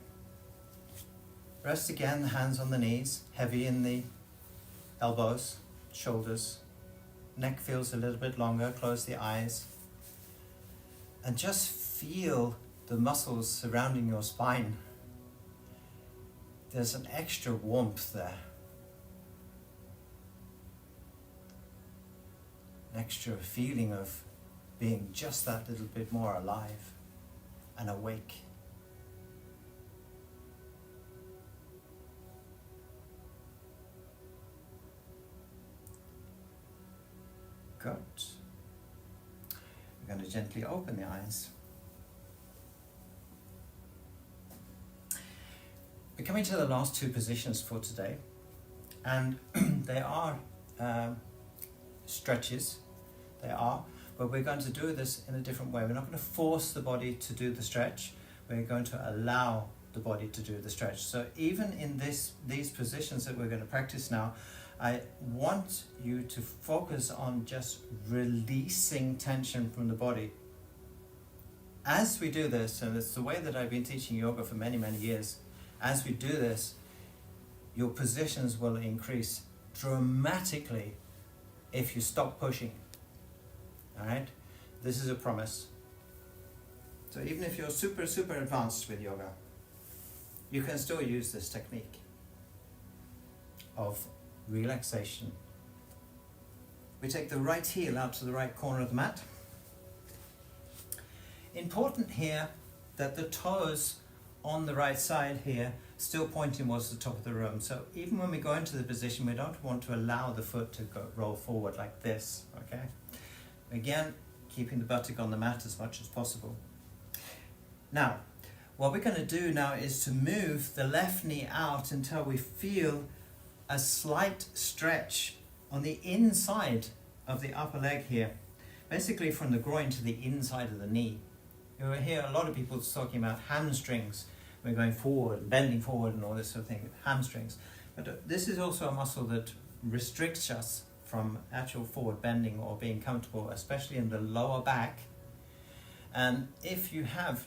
Rest again, the hands on the knees, heavy in the elbows, shoulders. Neck feels a little bit longer. Close the eyes. And just feel the muscles surrounding your spine. There's an extra warmth there. An extra feeling of being just that little bit more alive and awake. Good. We're going to gently open the eyes. We're coming to the last two positions for today, and they are stretches. They are, but we're going to do this in a different way. We're not going to force the body to do the stretch. We're going to allow the body to do the stretch. So even in these positions that we're going to practice now, I want you to focus on just releasing tension from the body. As we do this, and it's the way that I've been teaching yoga for many, many years, as we do this, your positions will increase dramatically if you stop pushing. All right? This is a promise. So even if you're super, super advanced with yoga, you can still use this technique of relaxation. We take the right heel out to the right corner of the mat. Important here that the toes on the right side here still pointing towards the top of the room. So even when we go into the position, we don't want to allow the foot to roll forward like this, okay? Again, keeping the buttock on the mat as much as possible. Now, what we're going to do now is to move the left knee out until we feel a slight stretch on the inside of the upper leg here, basically from the groin to the inside of the knee. You hear a lot of people talking about hamstrings. We're going forward, bending forward and all this sort of thing, hamstrings. But this is also a muscle that restricts us from actual forward bending or being comfortable, especially in the lower back. And if you have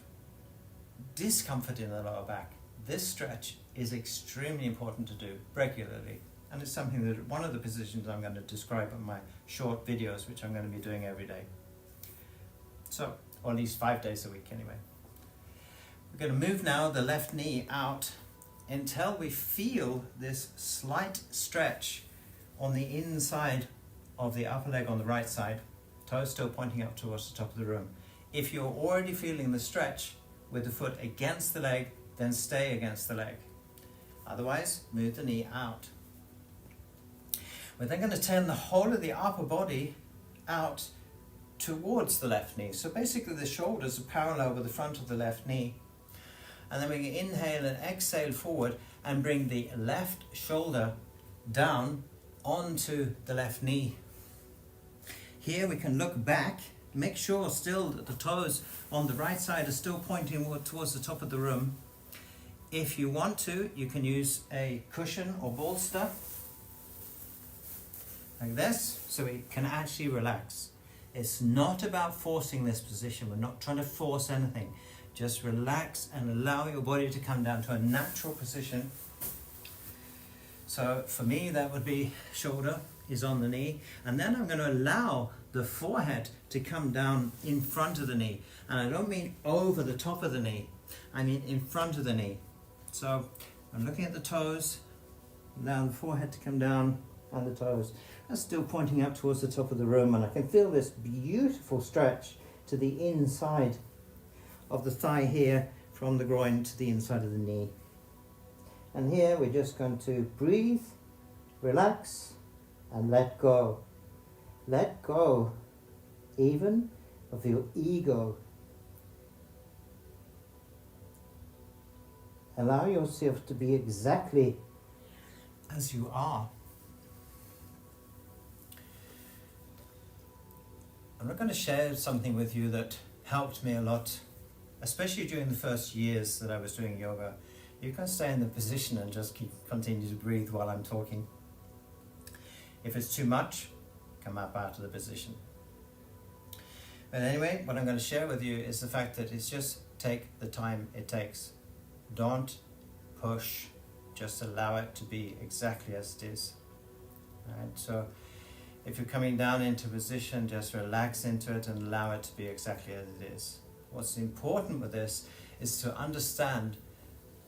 discomfort in the lower back, this stretch is extremely important to do regularly, and it's something that one of the positions I'm going to describe in my short videos, which I'm going to be doing every day. So, or at least 5 days a week anyway. We're going to move now the left knee out until we feel this slight stretch on the inside of the upper leg on the right side, toes still pointing up towards the top of the room. If you're already feeling the stretch with the foot against the leg, then stay against the leg. Otherwise, move the knee out. We're then going to turn the whole of the upper body out towards the left knee. So basically the shoulders are parallel with the front of the left knee. And then we can inhale and exhale forward and bring the left shoulder down onto the left knee. Here we can look back, make sure still that the toes on the right side are still pointing towards the top of the room. If you want to, you can use a cushion or bolster like this, so we can actually relax. It's not about forcing this position. We're not trying to force anything. Just relax and allow your body to come down to a natural position. So for me, that would be shoulder is on the knee. And then I'm going to allow the forehead to come down in front of the knee. And I don't mean over the top of the knee. I mean in front of the knee. So I'm looking at the toes, allow the forehead to come down and the toes. That's still pointing up towards the top of the room, and I can feel this beautiful stretch to the inside of the thigh here, from the groin to the inside of the knee. And here we're just going to breathe, relax, and let go. Let go even of your ego. Allow yourself to be exactly as you are. I'm not going to share something with you that helped me a lot, especially during the first years that I was doing yoga. You can stay in the position and just continue to breathe while I'm talking. If it's too much, come up out of the position. But anyway, what I'm going to share with you is the fact that it's just take the time it takes. Don't push, just allow it to be exactly as it is. Right? So if you're coming down into position, just relax into it and allow it to be exactly as it is. What's important with this is to understand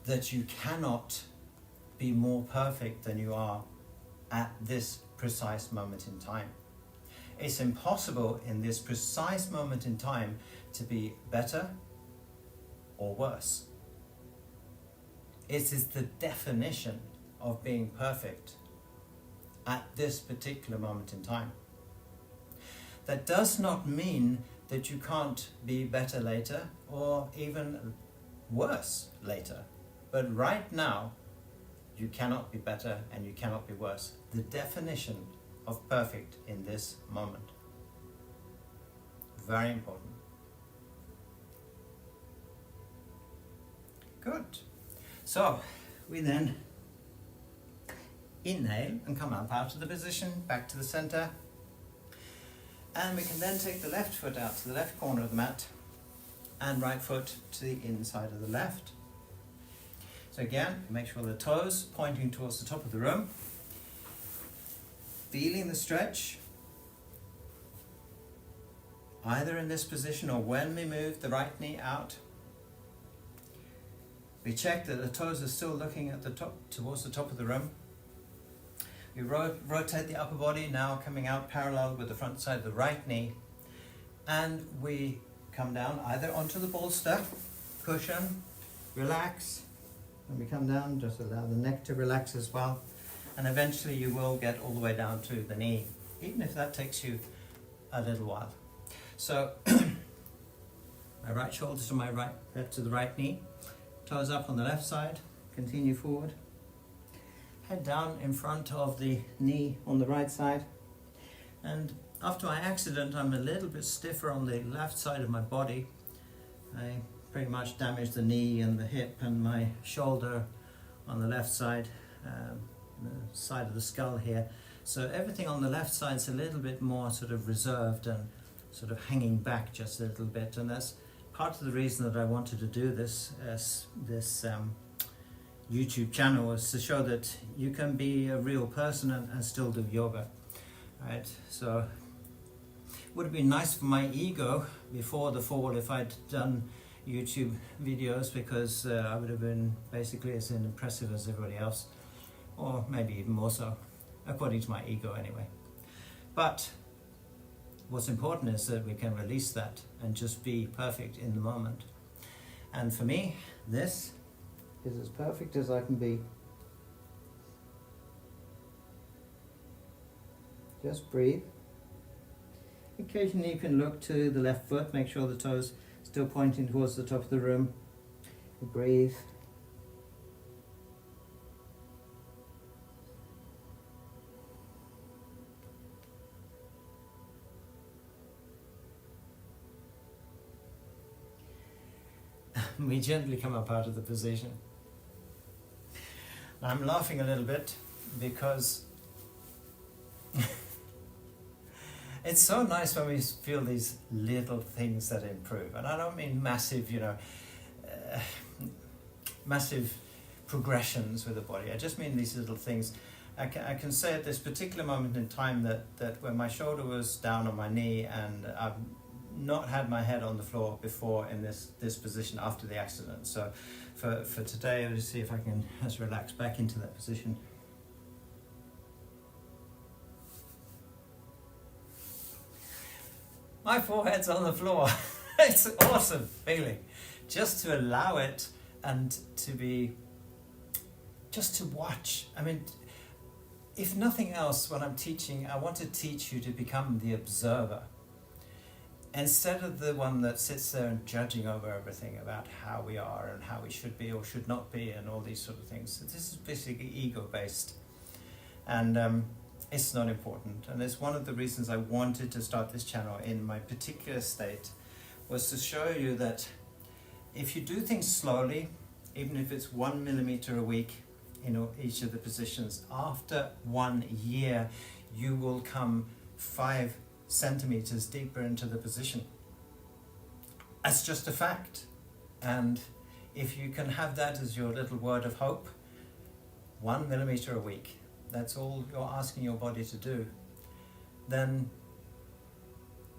that you cannot be more perfect than you are at this precise moment in time. It's impossible in this precise moment in time to be better or worse. It is the definition of being perfect at this particular moment in time. That does not mean that you can't be better later or even worse later. But right now, you cannot be better and you cannot be worse. The definition of perfect in this moment. Very important. Good. So, we then inhale and come up out of the position, back to the center. And we can then take the left foot out to the left corner of the mat and right foot to the inside of the left. So again, make sure the toes pointing towards the top of the room. Feeling the stretch, either in this position or when we move the right knee out. We check that the toes are still looking at the top, towards the top of the room. We rotate the upper body, now coming out parallel with the front side of the right knee. And we come down either onto the bolster, cushion, relax. When we come down, just allow the neck to relax as well. And eventually you will get all the way down to the knee, even if that takes you a little while. So, my right shoulder to my right, to the right knee. Toes up on the left side, continue forward. Head down in front of the knee on the right side. And after my accident, I'm a little bit stiffer on the left side of my body. I pretty much damaged the knee and the hip and my shoulder on the left side, the side of the skull here. So everything on the left side is a little bit more sort of reserved and sort of hanging back just a little bit. And that's part of the reason that I wanted to do this YouTube channel, is to show that you can be a real person and still do yoga. Right? So it would have been nice for my ego before the fall if I'd done YouTube videos because I would have been basically as impressive as everybody else, or maybe even more so, according to my ego anyway. But what's important is that we can release that and just be perfect in the moment. And for me, this is as perfect as I can be. Just breathe. Occasionally you can look to the left foot, make sure the toes still pointing towards the top of the room. Breathe. We gently come up out of the position. I'm laughing a little bit because it's so nice when we feel these little things that improve. And I don't mean massive, massive progressions with the body. I just mean these little things. I can say at this particular moment in time that when my shoulder was down on my knee, and I've not had my head on the floor before in this position after the accident. So for today, I'll just see if I can just relax back into that position. My forehead's on the floor. It's an awesome feeling. Just to allow it and to be, just to watch. I mean, if nothing else, when I'm teaching, I want to teach you to become the observer. Instead of the one that sits there and judging over everything about how we are and how we should be or should not be and all these sort of things. This is basically ego-based. And it's not important. And it's one of the reasons I wanted to start this channel in my particular state, was to show you that if you do things slowly, even if it's 1 millimeter a week in each of the positions, after 1 year, you will come 5 centimeters deeper into the position. That's just a fact. And if you can have that as your little word of hope, 1 millimeter a week, that's all you're asking your body to do, then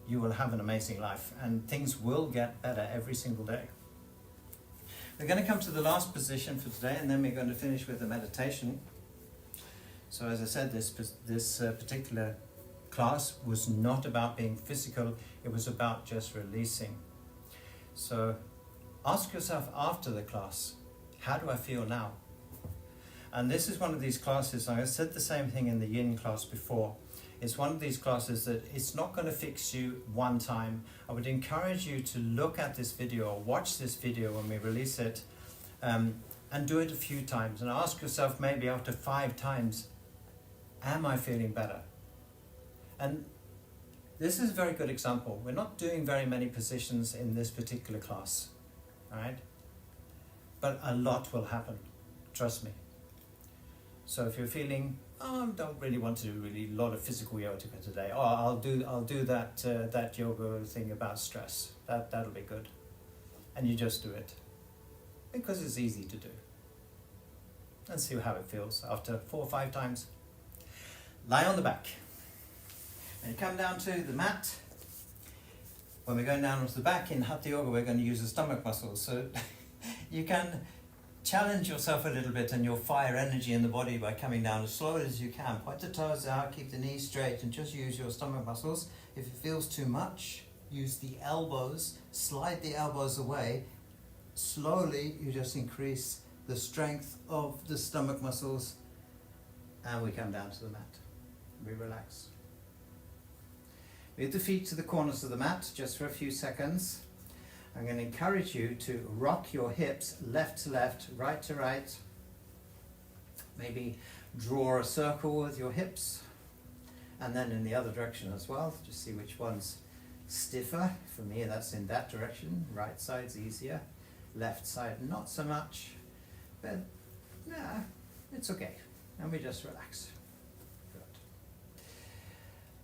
you will have an amazing life and things will get better every single day. We're going to come to the last position for today, and then we're going to finish with a meditation. So as I said, this particular class was not about being physical, it was about just releasing. So ask yourself after the class, how do I feel now? And this is one of these classes, I said the same thing in the yin class before, it's one of these classes that it's not going to fix you one time. I would encourage you to look at this video or watch this video when we release it, and do it a few times and ask yourself, maybe after 5 times, am I feeling better? And this is a very good example. We're not doing very many positions in this particular class, right? But a lot will happen, trust me. So if you're feeling, oh, I don't really want to do really a lot of physical yoga today, or I'll do that yoga thing about stress. That'll be good. And you just do it because it's easy to do. And see how it feels after 4 or 5 times. Lie on the back. And you come down to the mat. When we're going down onto the back in Hatha yoga, we're going to use the stomach muscles. So you can challenge yourself a little bit and your fire energy in the body by coming down as slowly as you can. Point the toes out, keep the knees straight, and just use your stomach muscles. If it feels too much, use the elbows, slide the elbows away. Slowly, you just increase the strength of the stomach muscles, and we come down to the mat. We relax. With the feet to the corners of the mat, just for a few seconds. I'm going to encourage you to rock your hips left to left, right to right. Maybe draw a circle with your hips, and then in the other direction as well. Just see which one's stiffer. For me, that's in that direction. Right side's easier. Left side, not so much. But, nah, it's okay. And we just relax. Good.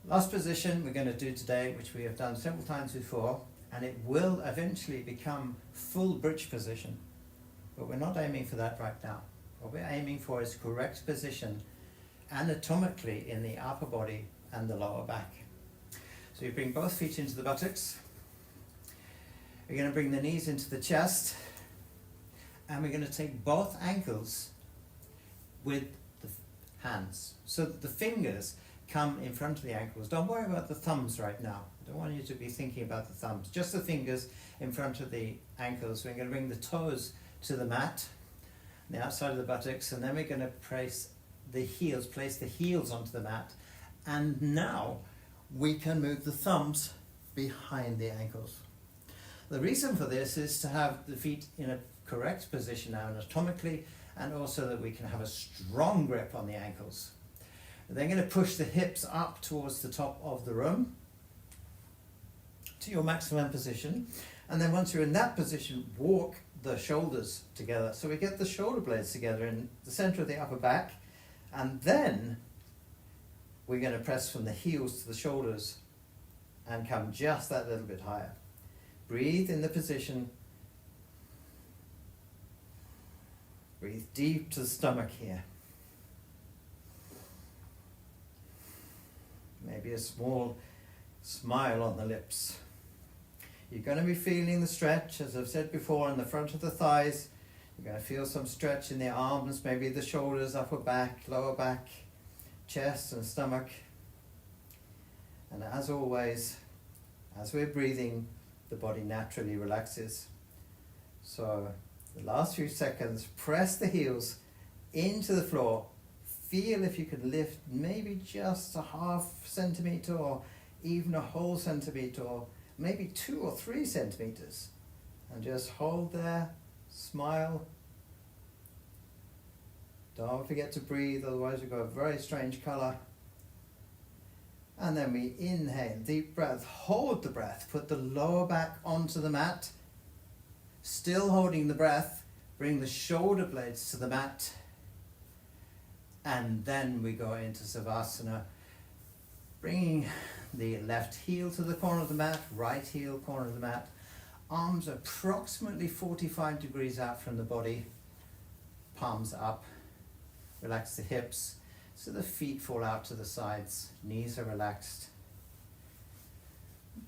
Last position we're going to do today, which we have done several times before, and it will eventually become full bridge position. But we're not aiming for that right now. What we're aiming for is correct position anatomically in the upper body and the lower back. So you bring both feet into the buttocks. We're going to bring the knees into the chest, and we're going to take both ankles with the hands, so that the fingers come in front of the ankles. Don't worry about the thumbs right now. I don't want you to be thinking about the thumbs. Just the fingers in front of the ankles. We're going to bring the toes to the mat, the outside of the buttocks, and then we're going to place the heels onto the mat. And now we can move the thumbs behind the ankles. The reason for this is to have the feet in a correct position now anatomically, and also that we can have a strong grip on the ankles. Then going to push the hips up towards the top of the room to your maximum position. And then once you're in that position, walk the shoulders together. So we get the shoulder blades together in the center of the upper back. And then we're going to press from the heels to the shoulders and come just that little bit higher. Breathe in the position. Breathe deep to the stomach here. Maybe a small smile on the lips. You're going to be feeling the stretch, as I've said before, in the front of the thighs. You're going to feel some stretch in the arms, maybe the shoulders, upper back, lower back, chest and stomach. And as always, as we're breathing, the body naturally relaxes. So the last few seconds, press the heels into the floor. Feel if you can lift maybe just a half centimeter or even a whole centimeter, or maybe 2 or 3 centimeters. And just hold there, smile. Don't forget to breathe, otherwise we've got a very strange color. And then we inhale, deep breath, hold the breath, put the lower back onto the mat. Still holding the breath, bring the shoulder blades to the mat. And then we go into Savasana, bringing the left heel to the corner of the mat, right heel corner of the mat, arms approximately 45 degrees out from the body, palms up, relax the hips so the feet fall out to the sides, knees are relaxed.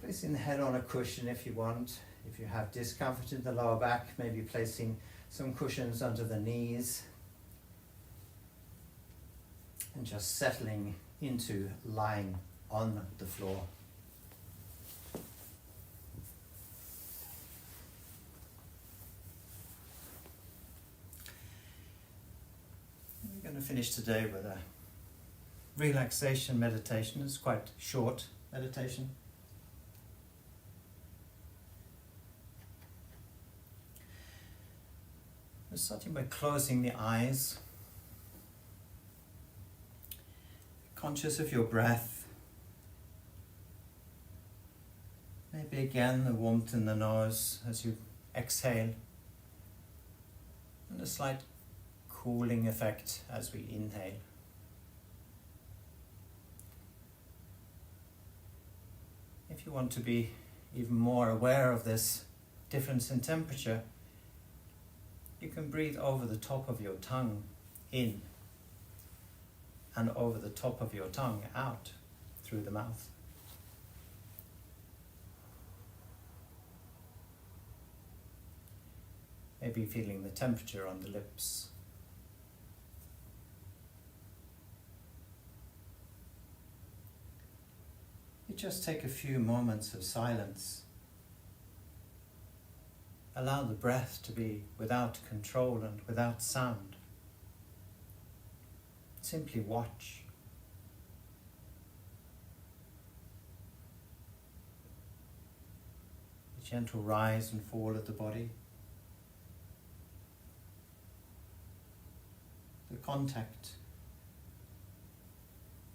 Placing the head on a cushion if you want. If you have discomfort in the lower back, maybe placing some cushions under the knees. And just settling into lying on the floor. We're going to finish today with a relaxation meditation. It's quite short meditation. We're starting by closing the eyes. Conscious of your breath. Maybe again the warmth in the nose as you exhale. And a slight cooling effect as we inhale. If you want to be even more aware of this difference in temperature, you can breathe over the top of your tongue in, and over the top of your tongue out through the mouth. Maybe feeling the temperature on the lips. You just take a few moments of silence. Allow the breath to be without control and without sound. Simply watch. The gentle rise and fall of the body. The contact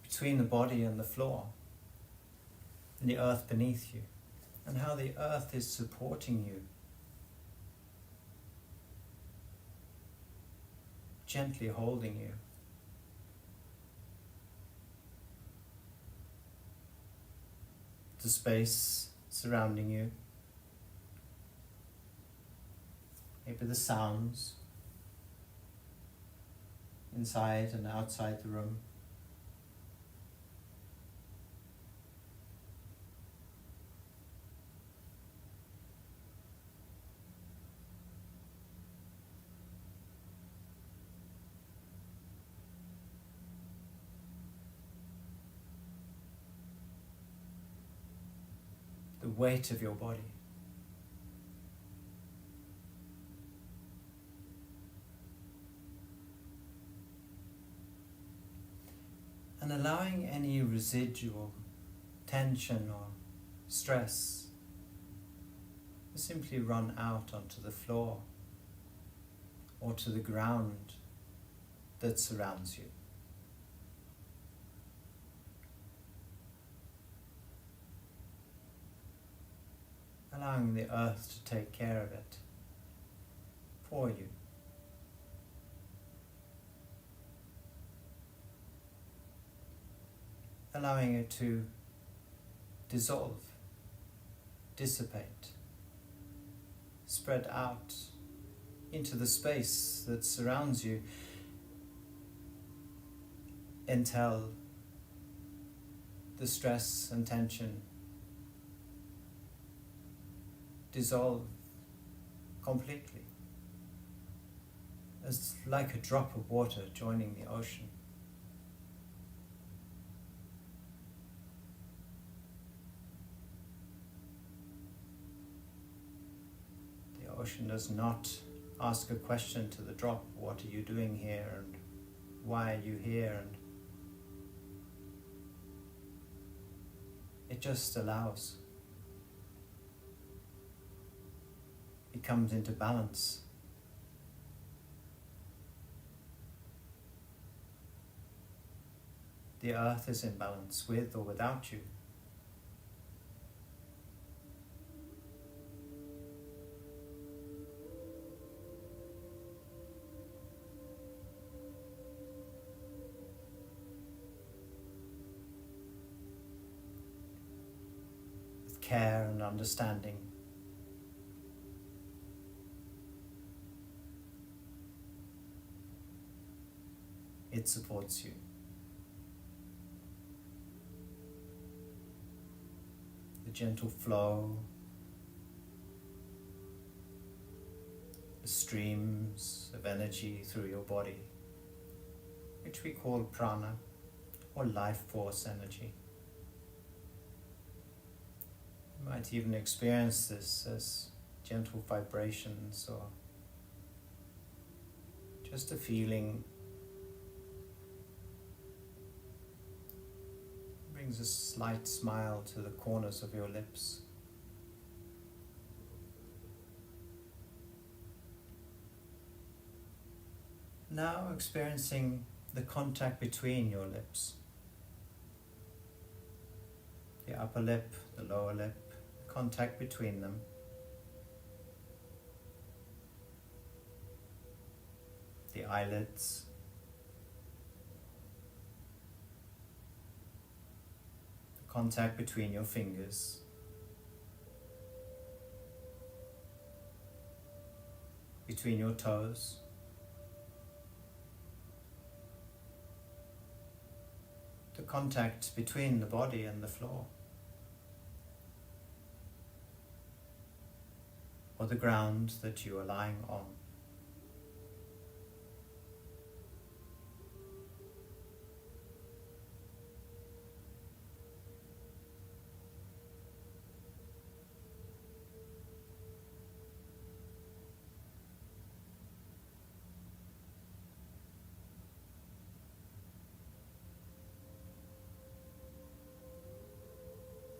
between the body and the floor, and the earth beneath you, and how the earth is supporting you, gently holding you. The space surrounding you, maybe the sounds inside and outside the room. the weight of your body. And allowing any residual tension or stress to simply run out onto the floor or to the ground that surrounds you. Allowing the earth to take care of it for you. Allowing it to dissolve, dissipate, spread out into the space that surrounds you until the stress and tension dissolve completely, as like a drop of water joining the ocean. The ocean does not ask a question to the drop, what are you doing here and why are you here, and it just allows. It comes into balance. The earth is in balance with or without you. With care and understanding, it supports you. The gentle flow, the streams of energy through your body, which we call prana or life force energy. You might even experience this as gentle vibrations or just a feeling. Brings a slight smile to the corners of your lips. Now experiencing the contact between your lips. The upper lip, the lower lip, contact between them. The eyelids. Contact between your fingers, between your toes, the contact between the body and the floor, or the ground that you are lying on.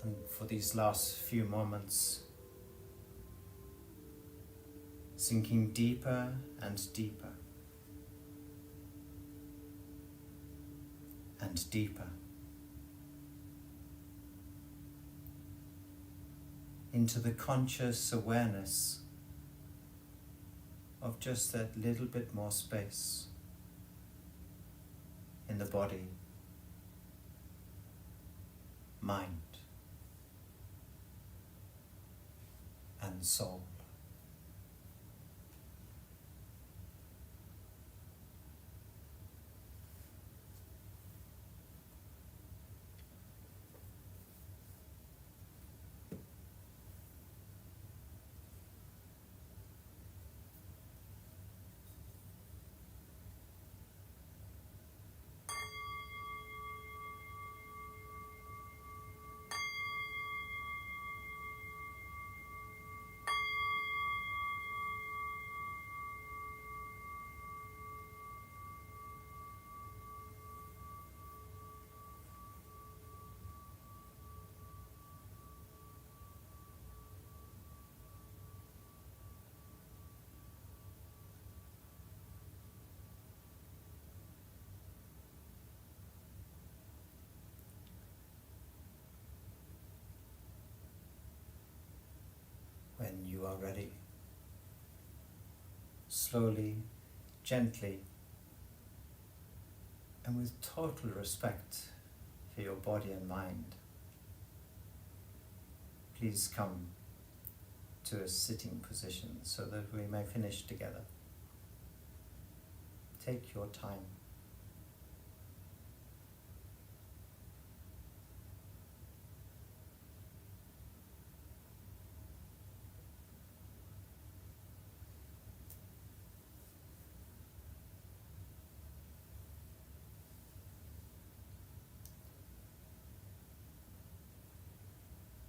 And for these last few moments, sinking deeper and deeper and deeper into the conscious awareness of just that little bit more space in the body, mind, and soul. when you are ready. Slowly, gently, and with total respect for your body and mind, please come to a sitting position so that we may finish together. Take your time.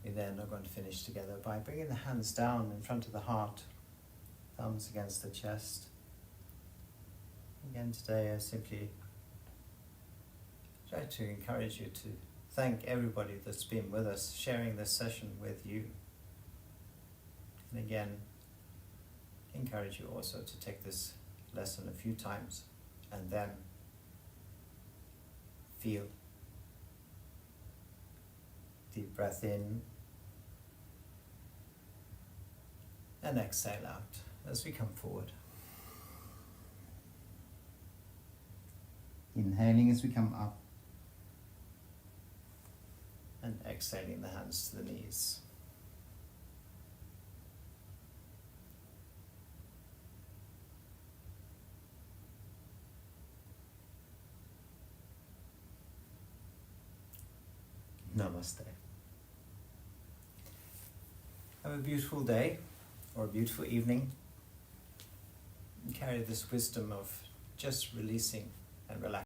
We then are going to finish together by bringing the hands down in front of the heart, thumbs against the chest. Again today I simply try to encourage you to thank everybody that's been with us, sharing this session with you. And again, encourage you also to take this lesson a few times and then feel. Deep breath in and exhale out as we come forward. Inhaling as we come up and exhaling the hands to the knees. Namaste. Have a beautiful day or a beautiful evening, and carry this wisdom of just releasing and relaxing.